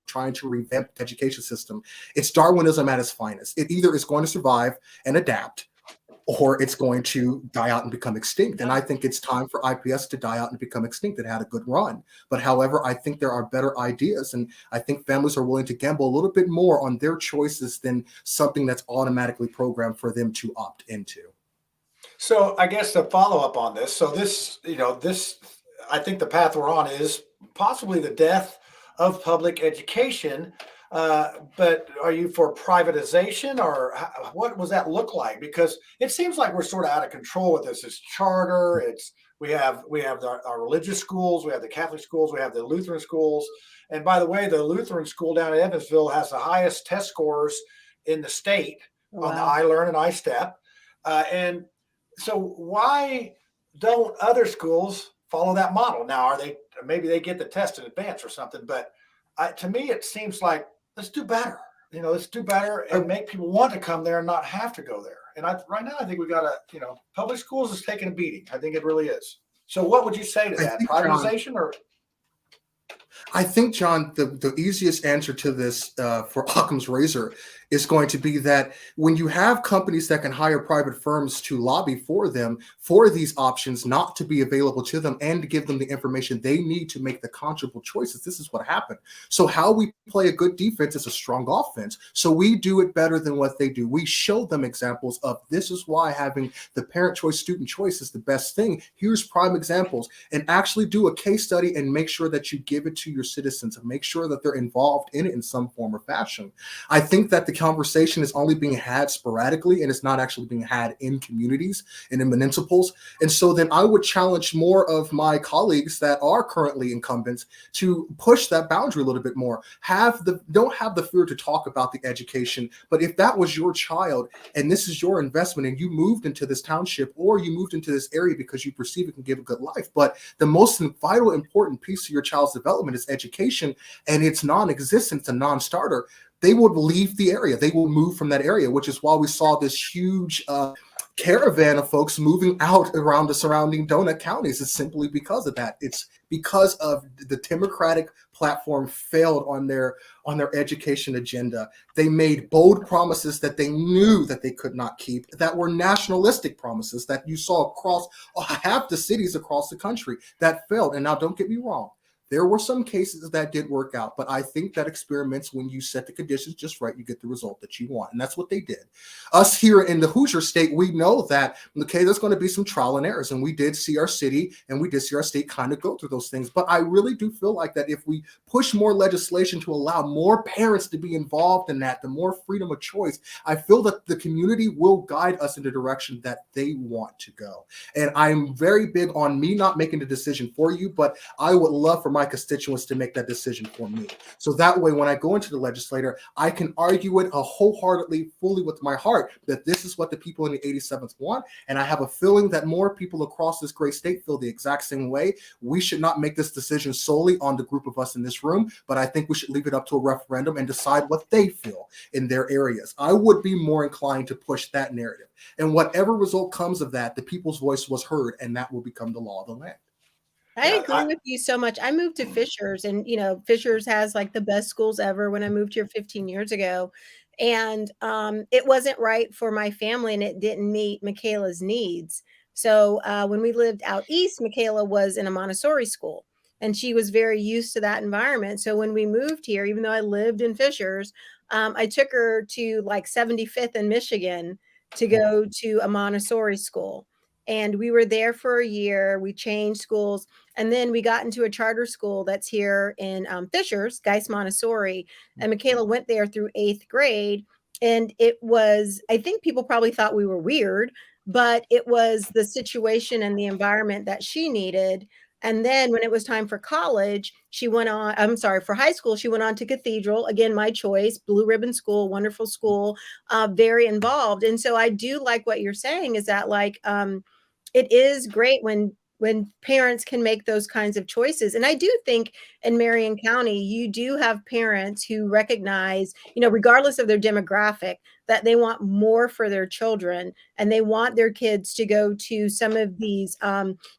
trying to revamp the education system. It's Darwinism at its finest. It either is going to survive and adapt, or it's going to die out and become extinct. And I think it's time for IPS to die out and become extinct. It had a good run. But however, I think there are better ideas. And I think families are willing to gamble a little bit more on their choices than something that's automatically programmed for them to opt into. So I guess to follow up on this, so this, I think the path we're on is possibly the death of public education. But are you for privatization, or what does that look like? Because it seems like we're sort of out of control with this. It's charter. We have our religious schools. We have the Catholic schools. We have the Lutheran schools. And by the way, the Lutheran school down in Evansville has the highest test scores in the state on the iLearn and iStep. And so why don't other schools follow that model? Now, maybe they get the test in advance or something, but to me, it seems like, let's do better. Let's do better and make people want to come there and not have to go there. And right now, I think we got to, public schools is taking a beating. I think it really is. So what would you say to that? Privatization or? I think, John, the easiest answer to this for Occam's razor is going to be that when you have companies that can hire private firms to lobby for them for these options not to be available to them and to give them the information they need to make the conscionable choices, this is what happened. So how we play a good defense is a strong offense. So we do it better than what they do. We show them examples of this is why having the parent choice, student choice is the best thing. Here's prime examples, and actually do a case study and make sure that you give it to your citizens and make sure that they're involved in it in some form or fashion. I think that the conversation is only being had sporadically and it's not actually being had in communities and in municipals. And so then I would challenge more of my colleagues that are currently incumbents to push that boundary a little bit more. Don't have the fear to talk about the education, but if that was your child and this is your investment and you moved into this township or you moved into this area because you perceive it can give a good life, but the most vital important piece of your child's development is education and it's non-existent, it's a non-starter, they would leave the area. They will move from that area, which is why we saw this huge caravan of folks moving out around the surrounding donut counties. It's simply because of that. It's because of the Democratic platform failed on their education agenda. They made bold promises that they knew that they could not keep, that were nationalistic promises that you saw across half the cities across the country that failed. And now don't get me wrong. There were some cases that did work out, but I think that experiments, when you set the conditions just right, you get the result that you want. And that's what they did. Us here in the Hoosier state, we know that, okay, there's going to be some trial and errors. And we did see our city and we did see our state kind of go through those things. But I really do feel like that if we push more legislation to allow more parents to be involved in that, the more freedom of choice, I feel that the community will guide us in the direction that they want to go. And I'm very big on me not making the decision for you, but I would love for my constituents to make that decision for me. So that way, when I go into the legislature, I can argue it wholeheartedly, fully with my heart, that this is what the people in the 87th want. And I have a feeling that more people across this great state feel the exact same way. We should not make this decision solely on the group of us in this room, but I think we should leave it up to a referendum and decide what they feel in their areas. I would be more inclined to push that narrative. And whatever result comes of that, the people's voice was heard, and that will become the law of the land. I agree with you so much. I moved to Fishers, and Fishers has like the best schools ever when I moved here 15 years ago. And it wasn't right for my family and it didn't meet Michaela's needs. So when we lived out east, Michaela was in a Montessori school, and she was very used to that environment. So when we moved here, even though I lived in Fishers, I took her to like 75th in Michigan to go to a Montessori school. And we were there for a year. We changed schools. And then we got into a charter school that's here in Fishers, Geis Montessori. And Michaela went there through 8th grade. And it was, I think people probably thought we were weird, but it was the situation and the environment that she needed. And then when it was time for college, she went on, I'm sorry, for high school, she went on to Cathedral. Again, my choice, blue ribbon school, wonderful school, very involved. And so I do like what you're saying is that like, it is great when parents can make those kinds of choices. And I do think in Marion County, you do have parents who recognize, you know, regardless of their demographic, that they want more for their children and they want their kids to go to some of these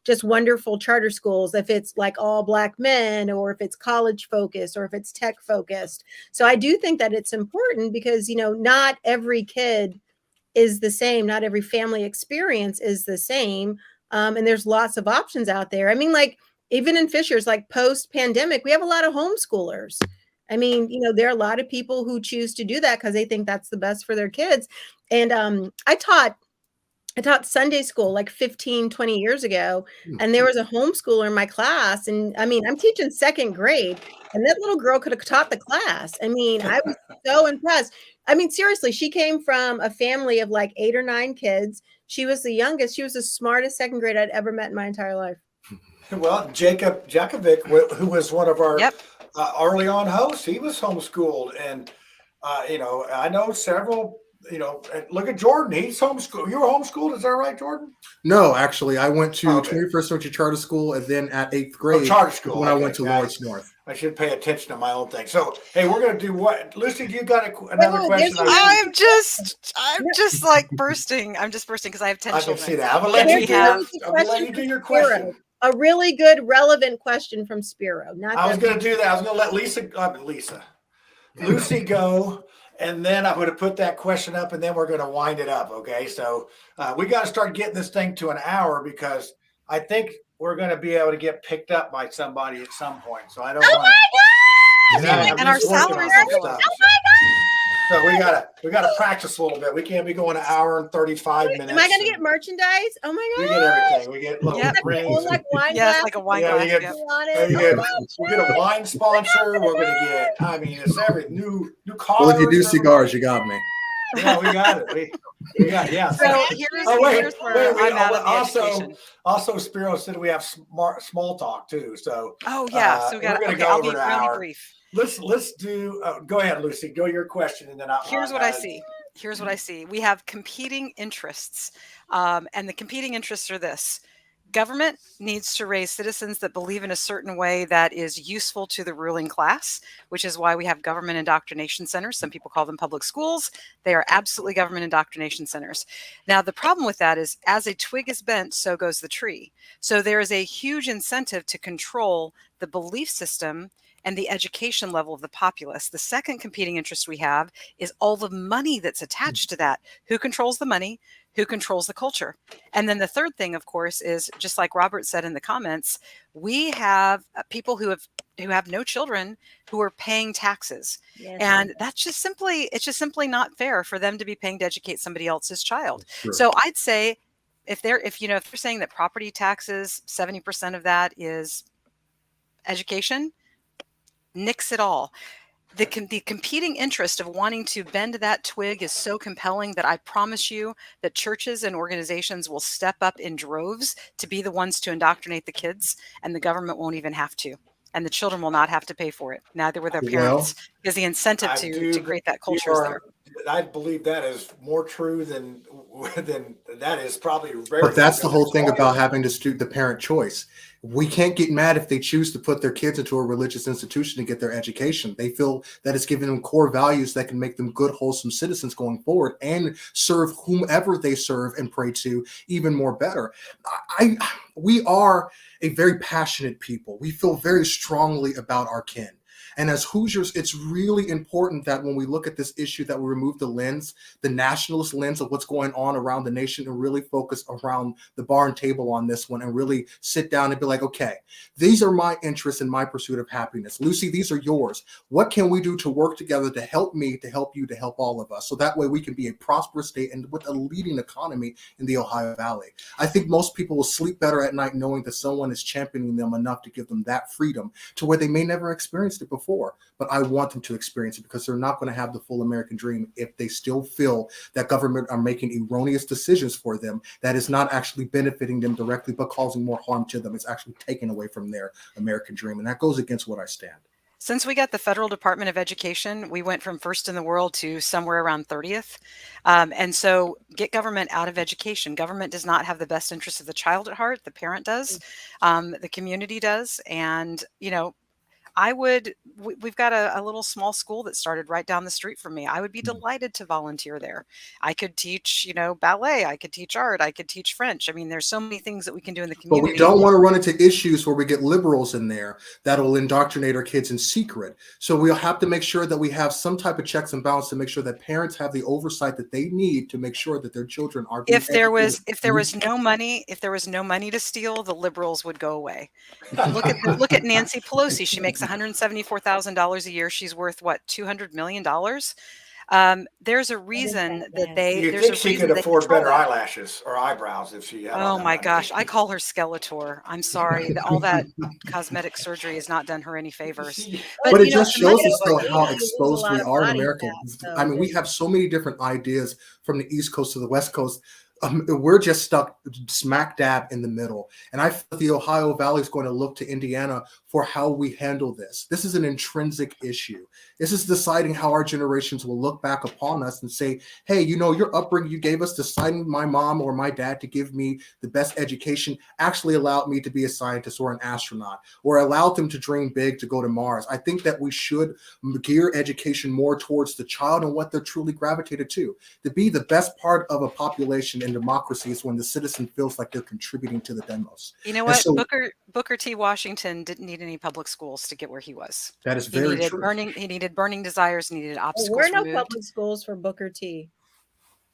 just wonderful charter schools, if it's like all Black men or if it's college focused or if it's tech focused. So I do think that it's important because, you know, not every kid is the same. Not every family experience is the same. And there's lots of options out there. I mean, like even in Fishers, like post pandemic, we have a lot of homeschoolers. I mean, you know, there are a lot of people who choose to do that because they think that's the best for their kids. And I taught Sunday school like 15, 20 years ago. And there was a homeschooler in my class. And I mean, I'm teaching 2nd grade and that little girl could have taught the class. I mean, I was so impressed. I mean, seriously, she came from a family of like 8 or 9 kids. She was the youngest. She was the smartest 2nd grade I'd ever met in my entire life. Well, Jacob Jakovic, who was one of our early on hosts, he was homeschooled. And, you know, I know several, you know, look at Jordan. He's homeschooled. You were homeschooled. Is that right, Jordan? No, actually, I went to 21st Century Charter School and then at 8th grade charter school. when I went to Lawrence North. I should pay attention to my own thing. So, hey, we're going to do what? Lucy, do you got another question? I'm just like bursting. I'm just bursting because I have 10 children. I can see that. I'm going to let you do your question. A really good, relevant question from Spiro. I was going to do that. I was going to let Lucy go. And then I'm going to put that question up and then we're going to wind it up. Okay. So we got to start getting this thing to an hour because I think we're going to be able to get picked up by somebody at some point. So I don't want to. And our salaries are going up. So we gotta practice a little bit. We can't be going an hour and 35 minutes. Am I gonna get merchandise? Oh my god! We get everything. We get little rings. Like wine glass. Like a wine glass. We get a wine sponsor. We're gonna get. I mean, it's every new cars. Well, if you do cigars, you got me. Yeah, we got it. We got yeah. So here's where I'm out of the education. Also, Spiro said we have small talk too. So so we got. Okay, I'll be really brief. Let's do. Go ahead, Lucy. Go your question, and then Here's what I see. Here's what I see. We have competing interests, and the competing interests are this: government needs to raise citizens that believe in a certain way that is useful to the ruling class, which is why we have government indoctrination centers. Some people call them public schools. They are absolutely government indoctrination centers. Now, the problem with that is, as a twig is bent, so goes the tree. So there is a huge incentive to control the belief system and the education level of the populace. The second competing interest we have is all the money that's attached to that. Who controls the money? Who controls the culture? And then the third thing, of course, is just like Robert said in the comments, we have people who have no children who are paying taxes. Yes. And that's just simply not fair for them to be paying to educate somebody else's child. Sure. So I'd say if they're saying that property taxes, 70% of that is education, nix it all. The competing interest of wanting to bend that twig is so compelling that I promise you that churches and organizations will step up in droves to be the ones to indoctrinate the kids, and the government won't even have to. And the children will not have to pay for it. Neither will their parents, because the incentive to create that culture is there. I believe that is more true than that is probably very. But that's the whole thing about having the parent choice. We can't get mad if they choose to put their kids into a religious institution to get their education. They feel that it's giving them core values that can make them good, wholesome citizens going forward and serve whomever they serve and pray to even more better. We are a very passionate people. We feel very strongly about our kin. And as Hoosiers, it's really important that when we look at this issue, that we remove the lens, the nationalist lens of what's going on around the nation, and really focus around the barn table on this one, and really sit down and be like, okay, these are my interests and my pursuit of happiness. Lucy, these are yours. What can we do to work together to help me, to help you, to help all of us? So that way we can be a prosperous state and with a leading economy in the Ohio Valley. I think most people will sleep better at night knowing that someone is championing them enough to give them that freedom to where they may never experienced it before. But I want them to experience it, because they're not going to have the full American dream if they still feel that government are making erroneous decisions for them that is not actually benefiting them directly, but causing more harm to them. It's actually taking away from their American dream. And that goes against what I stand. Since we got the Federal Department of Education, we went from first in the world to somewhere around 30th. And so get government out of education. Government does not have the best interest of the child at heart. The parent does, the community does. And, you know, we've got a little small school that started right down the street from me. I would be delighted to volunteer there. I could teach, you know, ballet. I could teach art. I could teach French. I mean, there's so many things that we can do in the But community. we don't want to run into issues where we get liberals in there that'll indoctrinate our kids in secret. So we'll have to make sure that we have some type of checks and balance to make sure that parents have the oversight that they need to make sure that their children are being If there was educated. no money to steal, the liberals would go away. Look at Nancy Pelosi. She makes $174,000 a year. She's worth what, $200 million? There's a reason that they You there's think a she reason could they afford control better that. eyelashes or eyebrows if she had all Oh that my money? gosh, I call her Skeletor. I'm sorry. All that cosmetic surgery has not done her any favors. But it you know, just shows us though how you lose a exposed lot we of are in body America. fat, so I mean, we have so many different ideas from the East Coast to the West Coast. We're just stuck smack dab in the middle. And I feel the Ohio Valley is going to look to Indiana for how we handle this. This is an intrinsic issue. This is deciding how our generations will look back upon us and say, hey, you know, your upbringing you gave us, deciding my mom or my dad to give me the best education actually allowed me to be a scientist or an astronaut, or allowed them to dream big to go to Mars. I think that we should gear education more towards the child and what they're truly gravitated to be the best part of a population in democracy is when the citizen feels like they're contributing to the demos. You know And what? so Booker T. Washington didn't need any public schools to get where he was. that is very true. He needed burning desires, he needed There obstacles were no removed. public schools for Booker T.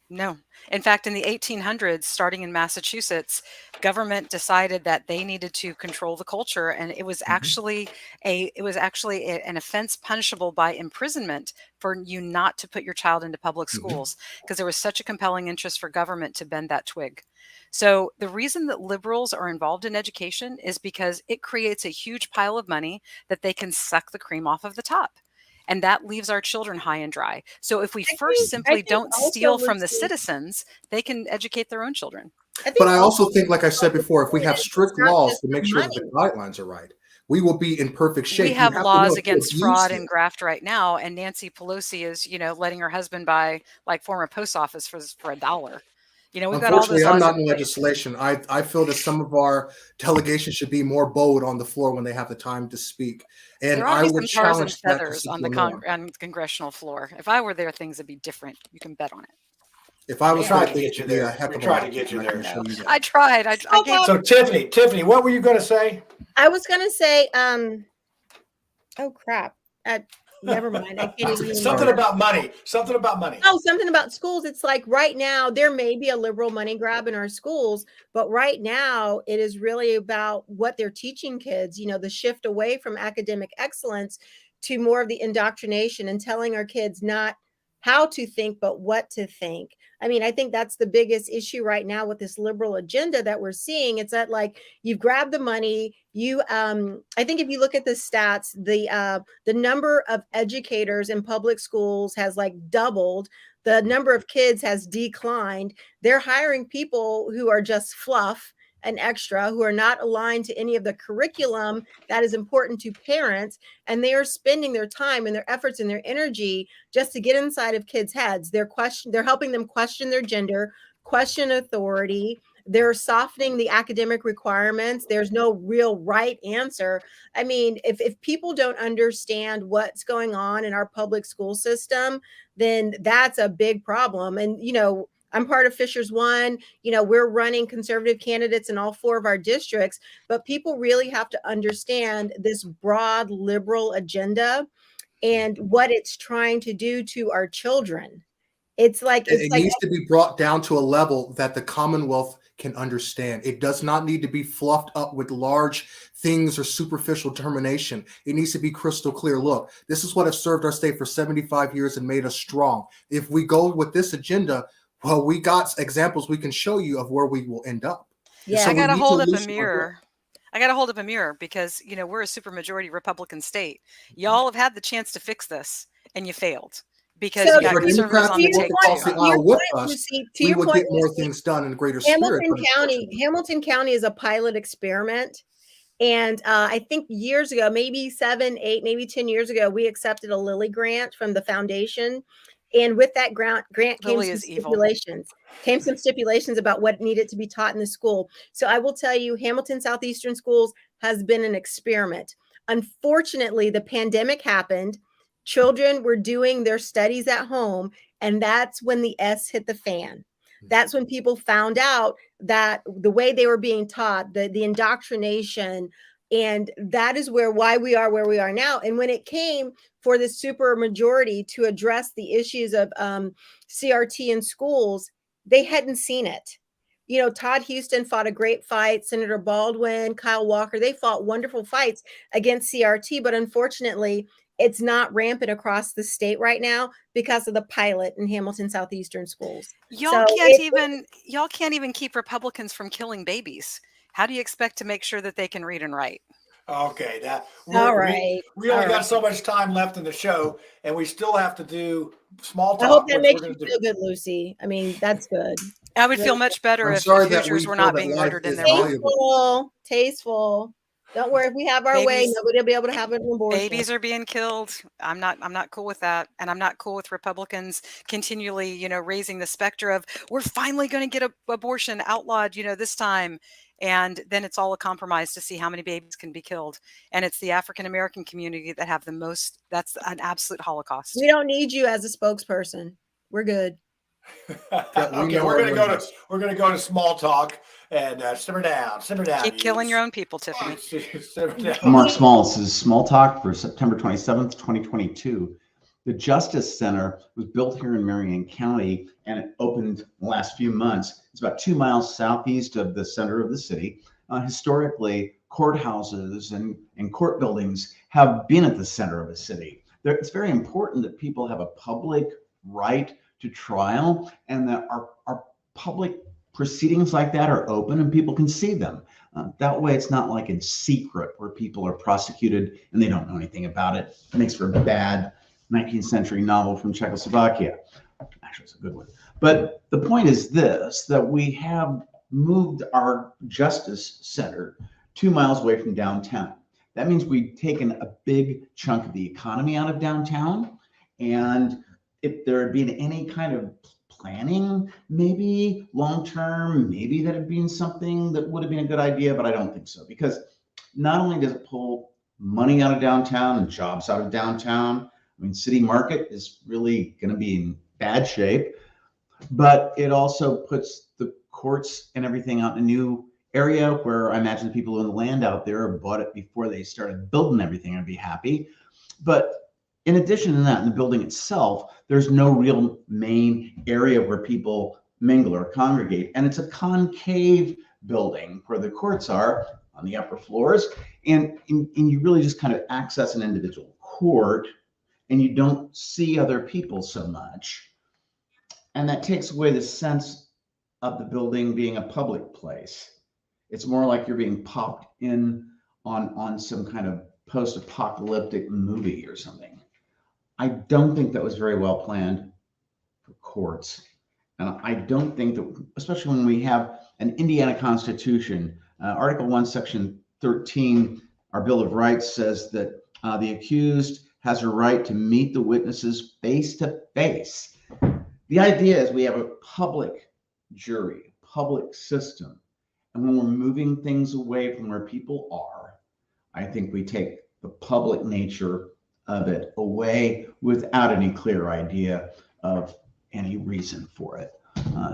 No. In fact, in the 1800s, starting in Massachusetts, government decided that they needed to control the culture, and it was actually an offense punishable by imprisonment for you not to put your child into public schools, because there was such a compelling interest for government to bend that twig. So the reason that liberals are involved in education is because it creates a huge pile of money that they can suck the cream off of the top. And that leaves our children high and dry. So if we first simply don't steal from the citizens, they can educate their own children. But I also think, like I said before, if we have strict not laws just to make the sure that the guidelines are right, we will be in perfect shape. We You have to know laws to against abuse fraud it. and graft right now, and Nancy Pelosi is, you know, letting her husband buy like former post office for $1. You know, we've got all those Unfortunately, I'm laws not in in place. legislation. I feel that some of our delegations should be more bold on the floor when they have the time to speak. And There ought to I be would some tars and challenge that feathers on the constitutional norm. on the congressional floor. If I were there, things would be different. You can bet on it. If I was tried there, to things get you would be a there. heck We of a tried lot to get you different, I there. can show you that. I tried. I gave So Tiffany, what were you going to say? I was gonna say, oh crap. Never mind. I can't even Something remember. about money. Something about money. Oh, something about schools. It's like right now there may be a liberal money grab in our schools, but right now it is really about what they're teaching kids, you know, the shift away from academic excellence to more of the indoctrination and telling our kids not how to think, but what to think. I mean, I think that's the biggest issue right now with this liberal agenda that we're seeing. It's that like you've grabbed the money. I think if you look at the stats, the number of educators in public schools has like doubled. The number of kids has declined. They're hiring people who are just fluff and extra, who are not aligned to any of the curriculum that is important to parents, and they are spending their time and their efforts and their energy just to get inside of kids' heads. They're helping them question their gender, question authority. They're softening the academic requirements. There's no real right answer. I mean, if people don't understand what's going on in our public school system, then that's a big problem. And, you know, I'm part of Fishers One. You know, we're running conservative candidates in all 4 of our districts, but people really have to understand this broad liberal agenda and what it's trying to do to our children. It's like it needs to be brought down to a level that the Commonwealth can understand. It does not need to be fluffed up with large things or superficial determination. It needs to be crystal clear. Look, this is what has served our state for 75 years and made us strong. If we go with this agenda, well, we got examples we can show you of where we will end up. Yeah, so I got to we need hold up a loosen our grip. mirror. I got to hold up a mirror because, you know, we're a supermajority Republican state. Y'all have had the chance to fix this and you failed because So you got If our conservatives Democrats on the would work take across too. the aisle with us, Lucy, to we your would point, get more Lucy, things done in greater spirit. Hamilton County is a pilot experiment. And I think years ago, maybe 7, 8, maybe 10 years ago, we accepted a Lilly grant from the foundation. And with that grant came Lilly some is evil. stipulations about what needed to be taught in the school. So I will tell you, Hamilton Southeastern Schools has been an experiment. Unfortunately, the pandemic happened. Children were doing their studies at home, and that's when the S hit the fan. That's when people found out that the way they were being taught, the indoctrination, and that is why we are where we are now. And when it came for the super majority to address the issues of CRT in schools, they hadn't seen it. You know, Todd Houston fought a great fight. Senator Baldwin, Kyle Walker, they fought wonderful fights against CRT, but unfortunately, it's not rampant across the state right now because of the pilot in Hamilton Southeastern Schools. Y'all can't even keep Republicans from killing babies. How do you expect to make sure that they can read and write? Okay, All right. We only got so much time left in the show, and we still have to do small talk. I hope that which makes we're you gonna feel good, Lucy. I mean, that's good. I would feel much better if Hoosiers were not being murdered in their home. Tasteful. Don't worry, if we have our way, nobody will be able to have an abortion. Babies are being killed. I'm not cool with that. And I'm not cool with Republicans continually, you know, raising the specter of we're finally going to get abortion outlawed, you know, this time. And then it's all a compromise to see how many babies can be killed. And it's the African-American community that have the most. That's an absolute Holocaust. We don't need you as a spokesperson. We're good. Okay, we're gonna go to small talk and simmer down. Keep killing your own people, Tiffany. Simmer down. Mark Small, this is Small Talk for September 27th, 2022. The Justice Center was built here in Marion County and it opened in the last few months. It's about 2 miles southeast of the center of the city. Historically, courthouses and court buildings have been at the center of a city. It's very important that people have a public right to trial and that our public proceedings like that are open and people can see them. That way it's not like in secret where people are prosecuted and they don't know anything about it. It makes for a bad 19th century novel from Czechoslovakia. Actually, it's a good one. But the point is this, that we have moved our Justice Center 2 miles away from downtown. That means we've taken a big chunk of the economy out of downtown. And if there had been any kind of planning, maybe long-term, maybe that had been something that would have been a good idea, but I don't think so. Because not only does it pull money out of downtown and jobs out of downtown, I mean, City Market is really going to be in bad shape, but it also puts the courts and everything out in a new area where I imagine the people who own the land out there bought it before they started building everything and be happy. But in addition to that, in the building itself, there's no real main area where people mingle or congregate. And it's a concave building where the courts are on the upper floors. And you really just kind of access an individual court and you don't see other people so much. And that takes away the sense of the building being a public place. It's more like you're being popped in on some kind of post-apocalyptic movie or something. I don't think that was very well planned for courts. And I don't think that, especially when we have an Indiana Constitution, Article 1, Section 13, our Bill of Rights says that the accused has a right to meet the witnesses face to face. The idea is we have a public jury, public system. And when we're moving things away from where people are, I think we take the public nature of it away without any clear idea of any reason for it.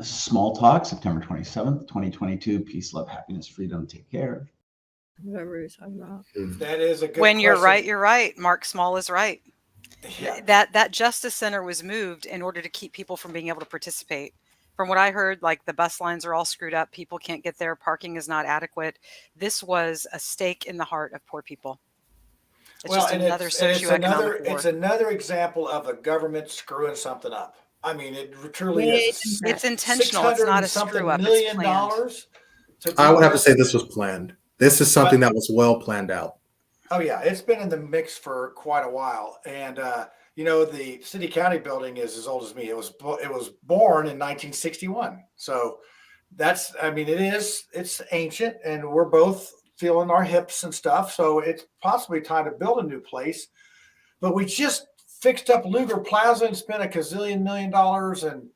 Small Talk, September 27th, 2022. Peace, love, happiness, freedom. Take care. Whoever you're talking about. That is a good When you're question. right, you're right. Mark Small is right. Yeah. That Justice Center was moved in order to keep people from being able to participate. From what I heard, like the bus lines are all screwed up. People can't get there. Parking is not adequate. This was a stake in the heart of poor people. It's just another socioeconomic war. It's another example of a government screwing something up. I mean, it truly Wait is. a minute. It's intentional. It's not a screw up. It's planned. I would have to say this was planned. This is something that was well planned out. Oh yeah, it's been in the mix for quite a while, and you know, the city county building is as old as me. It was born in 1961, so that's, I mean, it's ancient, and we're both feeling our hips and stuff. So it's possibly time to build a new place, but we just fixed up Luger Plaza and spent $1 million, and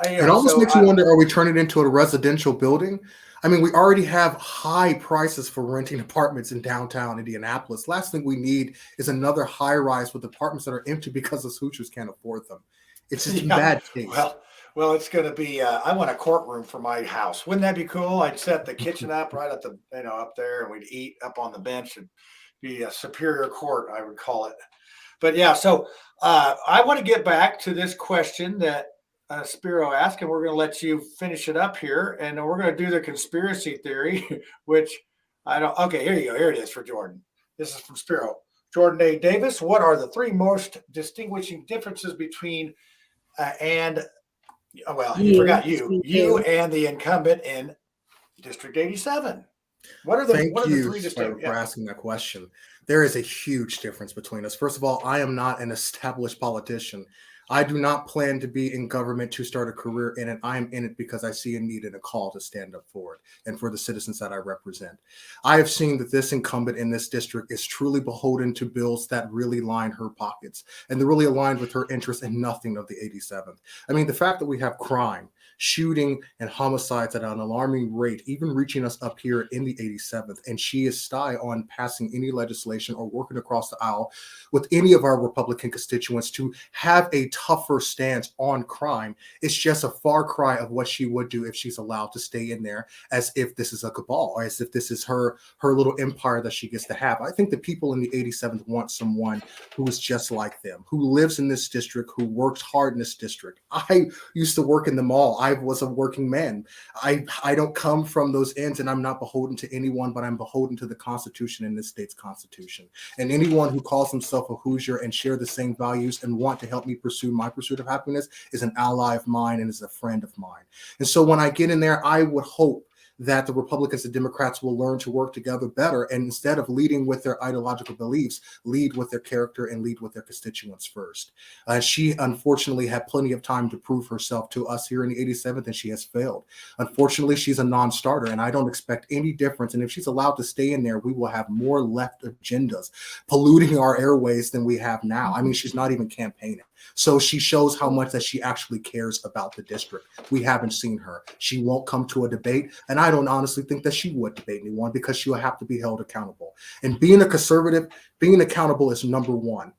It almost makes you wonder, are we turning it into a residential building? I mean, we already have high prices for renting apartments in downtown Indianapolis. Last thing we need is another high rise with apartments that are empty because the Soochers can't afford them. It's just in bad taste. Well, it's going to be, I want a courtroom for my house. Wouldn't that be cool? I'd set the kitchen up right at the, up there, and we'd eat up on the bench, and be a superior court, I would call it. But yeah, so I want to get back to this question that Spiro asked, and we're going to let you finish it up here, and we're going to do the conspiracy theory, which I don't. Okay, here you go. Here it is for Jordan. This is from Spiro. Jordan A. Davis. What are the three most distinguishing differences between you forgot you and the incumbent in District 87? What are the three distinct? For asking that question. There is a huge difference between us. First of all, I am not an established politician. I do not plan to be in government to start a career in it. I am in it because I see a need and a call to stand up for it and for the citizens that I represent. I have seen that this incumbent in this district is truly beholden to bills that really line her pockets, and they're really aligned with her interests and nothing of the 87th. I mean, the fact that we have crime, shooting, and homicides at an alarming rate, even reaching us up here in the 87th, and she is shy on passing any legislation or working across the aisle with any of our Republican constituents to have a tougher stance on crime. It's just a far cry of what she would do if she's allowed to stay in there, as if this is a cabal, or as if this is her little empire that she gets to have. I think the people in the 87th want someone who is just like them, who lives in this district, who works hard in this district. I used to work in the mall. I was a working man. I don't come from those ends, and I'm not beholden to anyone, but I'm beholden to the Constitution in this state's Constitution. And anyone who calls himself a Hoosier and share the same values and want to help me pursue my pursuit of happiness is an ally of mine and is a friend of mine. And so when I get in there, I would hope that the Republicans and Democrats will learn to work together better, and instead of leading with their ideological beliefs, lead with their character and lead with their constituents first. She unfortunately had plenty of time to prove herself to us here in the 87th, and she has failed. Unfortunately, she's a non-starter, and I don't expect any difference. And if she's allowed to stay in there, we will have more left agendas polluting our airways than we have now. I mean, she's not even campaigning. So she shows how much that she actually cares about the district. We haven't seen her. She won't come to a debate, and I don't honestly think that she would debate anyone because she will have to be held accountable. And being a conservative, being accountable is number one.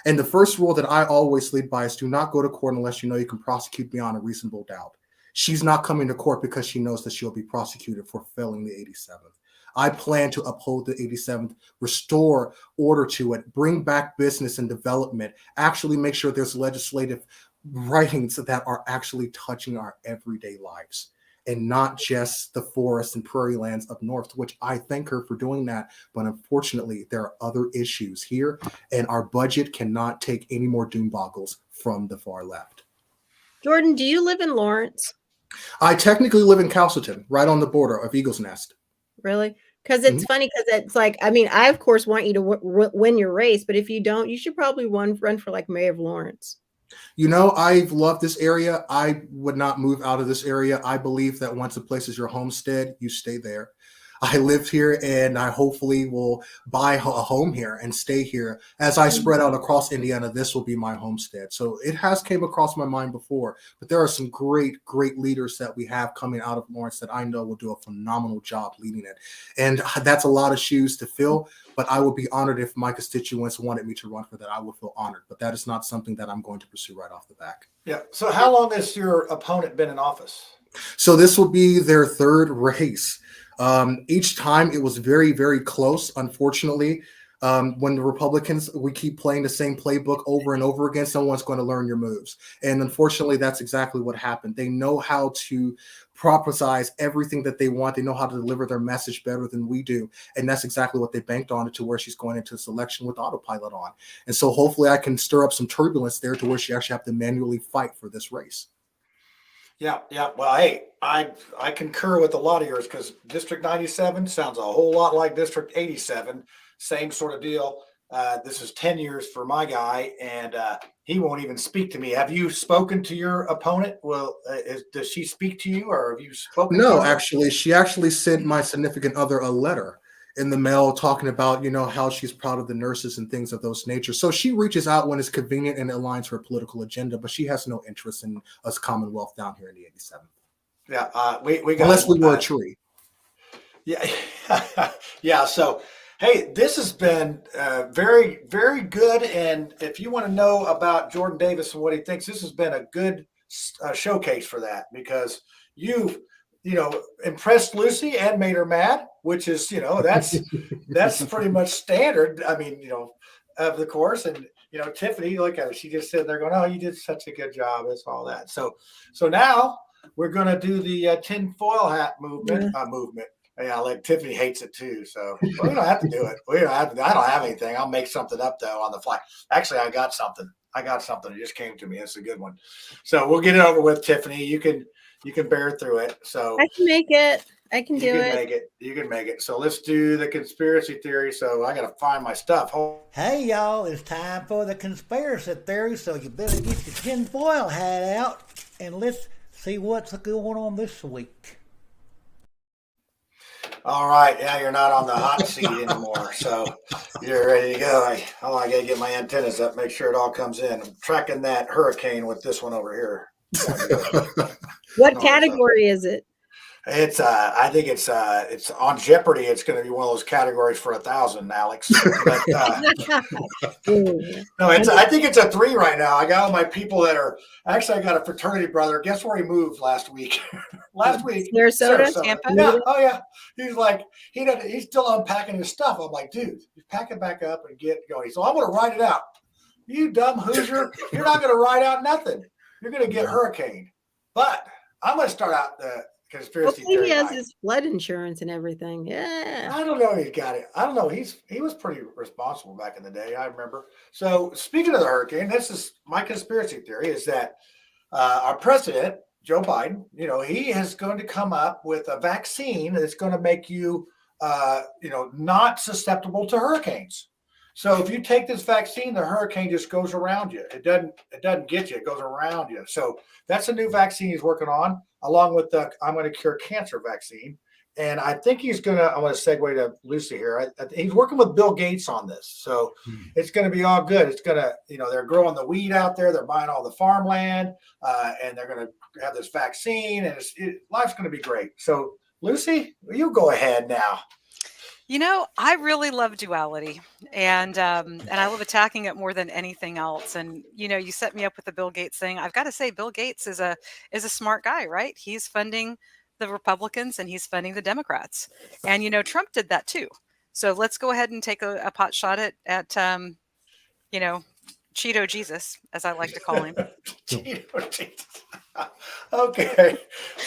And the first rule that I always lead by is do not go to court unless you know you can prosecute beyond a reasonable doubt. She's not coming to court because she knows that she'll be prosecuted for failing the 87th. I plan to uphold the 87th, restore order to it, bring back business and development, actually make sure there's legislative writings that are actually touching our everyday lives and not just the forests and prairie lands up north, which I thank her for doing that. But unfortunately, there are other issues here, and our budget cannot take any more doom boggles from the far left. Jordan, do you live in Lawrence? I technically live in Castleton, right on the border of Eagle's Nest. Really? Because it's funny, because it's like, I mean, I of course want you to win your race, but if you don't, you should probably run for like mayor of Lawrence. You know, I've loved this area. I would not move out of this area. I believe that once a place is your homestead, you stay there. I lived here, and I hopefully will buy a home here and stay here. As I spread out across Indiana, this will be my homestead. So it has came across my mind before, but there are some great, great leaders that we have coming out of Lawrence that I know will do a phenomenal job leading it. And that's a lot of shoes to fill, but I would be honored if my constituents wanted me to run for that. I would feel honored, but that is not something that I'm going to pursue right off the back. Yeah. So how long has your opponent been in office? So this will be their third race. Each time it was very, very close, unfortunately. When the Republicans, we keep playing the same playbook over and over again, someone's going to learn your moves. And unfortunately, that's exactly what happened. They know how to prophesize everything that they want. They know how to deliver their message better than we do. And that's exactly what they banked on, to where she's going into this election with autopilot on. And so hopefully I can stir up some turbulence there to where she actually have to manually fight for this race. Yeah, yeah. Well, hey, I concur with a lot of yours, because District 97 sounds a whole lot like District 87. Same sort of deal. This is 10 years for my guy, and he won't even speak to me. Have you spoken to your opponent? Well, does she speak to you, or have you spoken to No, her? actually, she actually sent my significant other a letter in the mail talking about, how she's proud of the nurses and things of those nature. So she reaches out when it's convenient and it aligns her political agenda, but she has no interest in us Commonwealth down here in the 87th. Yeah, we got, unless we were a tree. Yeah, yeah. So, hey, this has been very, very good. And if you want to know about Jordan Davis and what he thinks, this has been a good showcase for that, because you've, impressed Lucy and made her mad, which is, that's pretty much standard. I mean, of the course. And, Tiffany, look at her. She just sitting there going, "Oh, you did such a good job." It's all that. So now we're going to do the tinfoil hat movement. Yeah, like Tiffany hates it too. So we don't have to do it. We don't have to. I don't have anything. I'll make something up though on the fly. Actually, I got something. It just came to me. It's a good one. So we'll get it over with, Tiffany. You can bear through it. So I can make it. I can do you it. can make it. You can make it. So let's do the conspiracy theory. So I got to find my stuff. Hey, y'all, it's time for the conspiracy theory, so you better get your tinfoil hat out, and let's see what's going on this week. All right. Yeah, you're not on the hot seat anymore, so you're ready to go. I got to get my antennas up, make sure it all comes in. I'm tracking that hurricane with this one over here. What category is it? It's I think it's on Jeopardy. It's going to be one of those categories for 1,000, Alex. But, no, I think it's a 3 right now. I got all my people that are actually. I got a fraternity brother. Guess where he moved last week? Sarasota? Tampa. Yeah. Oh yeah. He's like he's still unpacking his stuff. I'm like, dude, you pack it back up and get going. So I'm going to write it out. You dumb Hoosier, you're not going to write out nothing. You're going to get hurricaned. But I'm going to start out the conspiracy theory. He has his flood insurance and everything. Yeah. I don't know. He got it. I don't know. He was pretty responsible back in the day. I remember. So speaking of the hurricane, this is my conspiracy theory: is that our president Joe Biden, he is going to come up with a vaccine that's going to make you, not susceptible to hurricanes. So if you take this vaccine, the hurricane just goes around you. It doesn't get you. It goes around you. So that's a new vaccine he's working on, along with the I'm going to cure cancer vaccine. And I think I'm going to segue to Lucy here. He's working with Bill Gates on this. So it's going to be all good. It's going to, they're growing the weed out there. They're buying all the farmland, and they're going to have this vaccine, and life's going to be great. So Lucy, you go ahead now. I really love duality, and I love attacking it more than anything else. And you set me up with the Bill Gates thing. I've got to say, Bill Gates is a smart guy, right? He's funding the Republicans and he's funding the Democrats, and Trump did that too. So let's go ahead and take a pot shot at Cheeto Jesus, as I like to call him. Cheeto Jesus. Okay.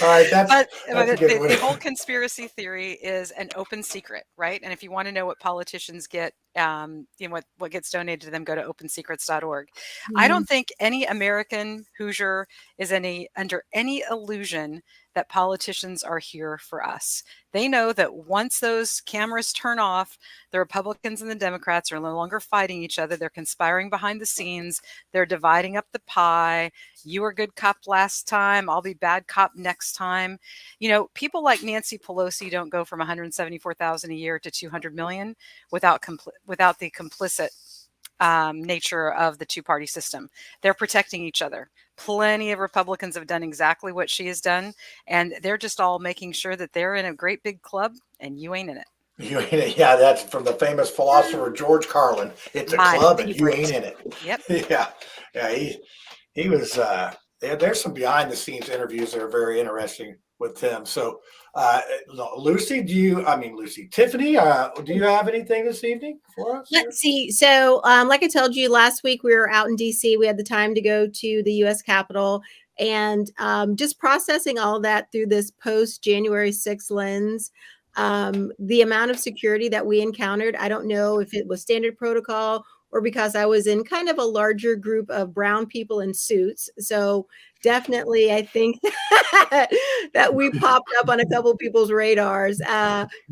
All right. That's the whole conspiracy theory is an open secret, right? And if you want to know what politicians get, what gets donated to them, go to opensecrets.org. Mm-hmm. I don't think any American Hoosier is under any illusion that politicians are here for us. They know that once those cameras turn off, the Republicans and the Democrats are no longer fighting each other. They're conspiring behind the scenes. They're dividing up the pie. you were good cop last time, I'll be bad cop next time. People like Nancy Pelosi don't go from 174,000 a year to 200 million without the complicit nature of the two-party system. They're protecting each other. Plenty of Republicans have done exactly what she has done, and they're just all making sure that they're in a great big club and you ain't in it. You ain't in it. Yeah, that's from the famous philosopher George Carlin. It's a My club and you favorite. ain't in it. Yep. Yeah. He was. There's some behind the scenes interviews that are very interesting with him. So, Lucy, Tiffany, do you have anything this evening for us? Let's see. So, like I told you last week, we were out in DC. We had the time to go to the U.S. Capitol, and just processing all that through this post January 6th lens. The amount of security that we encountered, I don't know if it was standard protocol or because I was in kind of a larger group of brown people in suits. So definitely, I think that we popped up on a couple people's radars.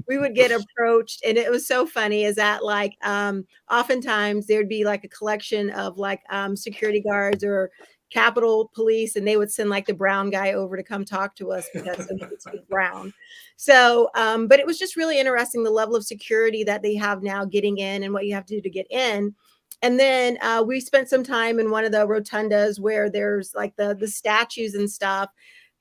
We would get approached, and it was so funny is that oftentimes there'd be like a collection of security guards or Capitol Police, and they would send the brown guy over to come talk to us because so he could speak brown. So, but it was just really interesting the level of security that they have now getting in and what you have to do to get in. And then we spent some time in one of the rotundas where there's the statues and stuff.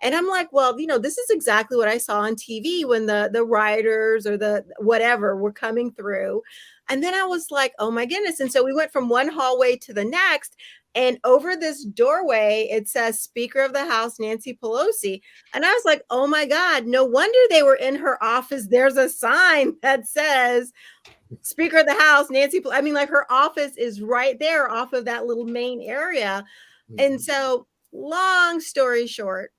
And I'm like, well, this is exactly what I saw on TV when the rioters or the whatever were coming through. And then I was like, oh my goodness. And so we went from one hallway to the next. And over this doorway, it says Speaker of the House, Nancy Pelosi. And I was like, oh my God, no wonder they were in her office. There's a sign that says Speaker of the House, Nancy. Her office is right there off of that little main area. And so long story short,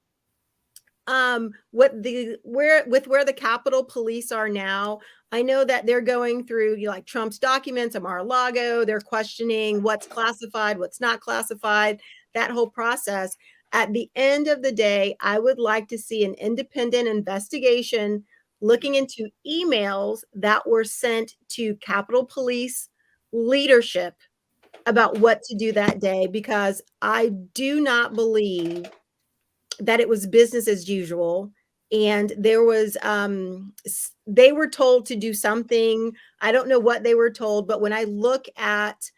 where the Capitol Police are now, I know that they're going through Trump's documents, Mar-a-Lago. They're questioning what's classified, what's not classified, that whole process. At the end of the day, I would like to see an independent investigation looking into emails that were sent to Capitol Police leadership about what to do that day, because I do not believe that it was business as usual. And there was, they were told to do something. I don't know what they were told, but when I look at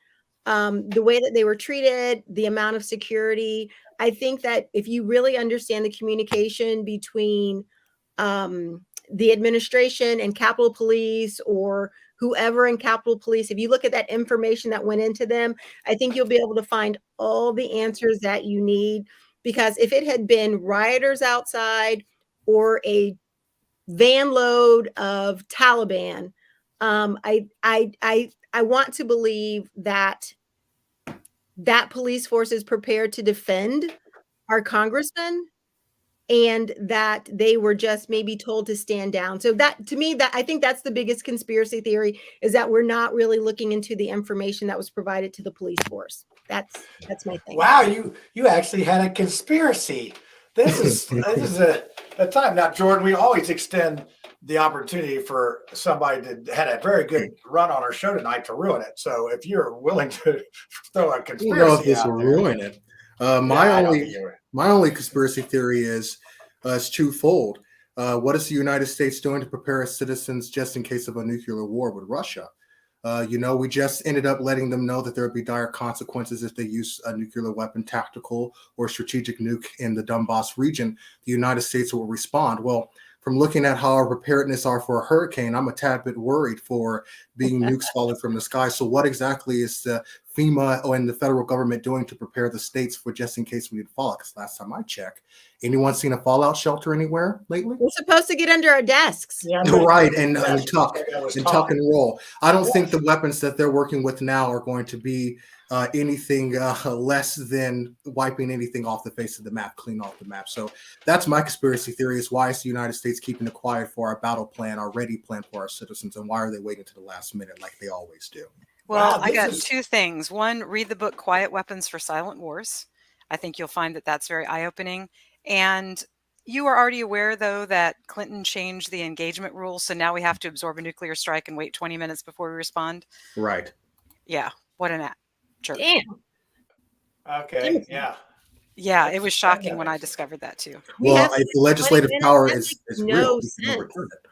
the way that they were treated, the amount of security, I think that if you really understand the communication between the administration and Capitol Police or whoever in Capitol Police, if you look at that information that went into them, I think you'll be able to find all the answers that you need. Because if it had been rioters outside or a van load of Taliban, I want to believe that police force is prepared to defend our congressmen, and that they were just maybe told to stand down. So that, to me, that I think that's the biggest conspiracy theory, is that we're not really looking into the information that was provided to the police force. That's my thing. Wow, you actually had a conspiracy. This is a time. Now, Jordan, we always extend the opportunity for somebody that had a very good run on our show tonight to ruin it. So if you're willing to throw a conspiracy, I don't know if this out will there, ruin it. My only conspiracy theory is twofold. What is the United States doing to prepare its citizens just in case of a nuclear war with Russia? We just ended up letting them know that there would be dire consequences if they use a nuclear weapon, tactical or strategic nuke in the Donbass region. The United States will respond. Well, from looking at how our preparedness are for a hurricane, I'm a tad bit worried for being nukes falling from the sky. So what exactly is the FEMA and the federal government doing to prepare the states for just in case we need fallout? Because last time I checked, anyone seen a fallout shelter anywhere lately? We're supposed to get under our desks. Yeah, right, and tuck and roll. I don't think the weapons that they're working with now are going to be anything less than wiping anything off the face of the map, clean off the map. So that's my conspiracy theory, is why is the United States keeping it quiet for our battle plan, our ready plan for our citizens, and why are they waiting to the last minute like they always do? Well, I got two things. One, read the book Quiet Weapons for Silent Wars. I think you'll find that that's very eye-opening. And you are already aware, though, that Clinton changed the engagement rules, so now we have to absorb a nuclear strike and wait 20 minutes before we respond. Right. Yeah. What an jerk. Damn. Okay. Yeah. Yeah, it was That shocking when I makes sense. discovered that too. Well, if the legislative 20 power minutes, is that makes real, no we can sense. overturn it.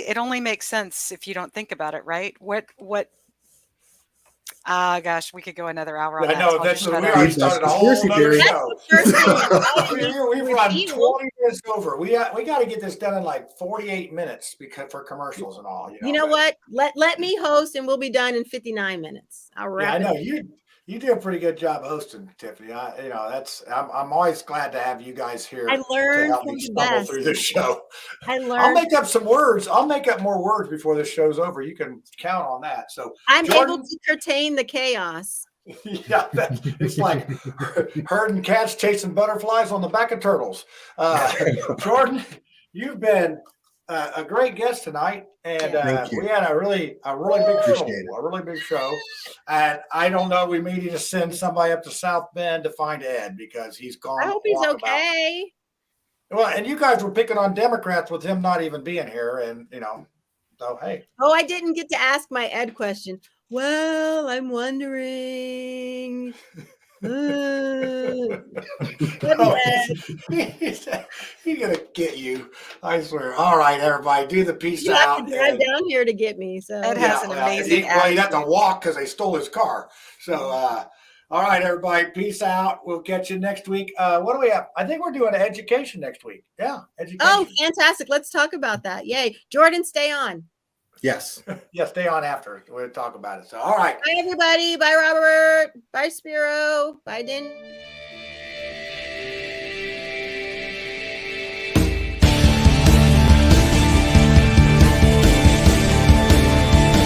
It only makes sense if you don't think about it, right? Gosh, we could go another hour on I that. know So I'll just we shut up. already started a whole Conspiracy nother theory. show. That's the first thing. We've run 20 minutes over. We got to get this done in like 48 minutes because for commercials and all. You know what? Let me host, and we'll be done in 59 minutes. I'll Yeah, wrap I it know up. you do a pretty good job hosting, Tiffany. I'm always glad to have you guys here I to learned help from me the stumble best. through this show. I I'll learned. make up some words. I'll make up more words before this show's over. You can count on that. So I'm Jordan, able to curtain the chaos. yeah, it's like herding cats chasing butterflies on the back of turtles. Jordan, you've been a great guest tonight, and Thank you. we had a really big show. And I don't know, we may need to send somebody up to South Bend to find Ed because he's gone. I hope he's walkabout. okay. Well, and you guys were picking on Democrats with him not even being here, and so hey. Oh, I didn't get to ask my Ed question. Well, I'm wondering. He's gonna get you, I swear. All right, everybody, do the peace You out. have to drive down here to get me. So Ed has an amazing well, he'd have to attitude. walk because they stole his car. So, all right, everybody, peace out. We'll catch you next week. What do we have? I think we're doing education next week. Yeah, education. Oh, fantastic. Let's talk about that. Yay. Jordan, stay on. Yes. Yeah, stay on after. We'll talk about it. So, all right. Bye, everybody. Bye, Robert. Bye, Spiro. Bye, Den.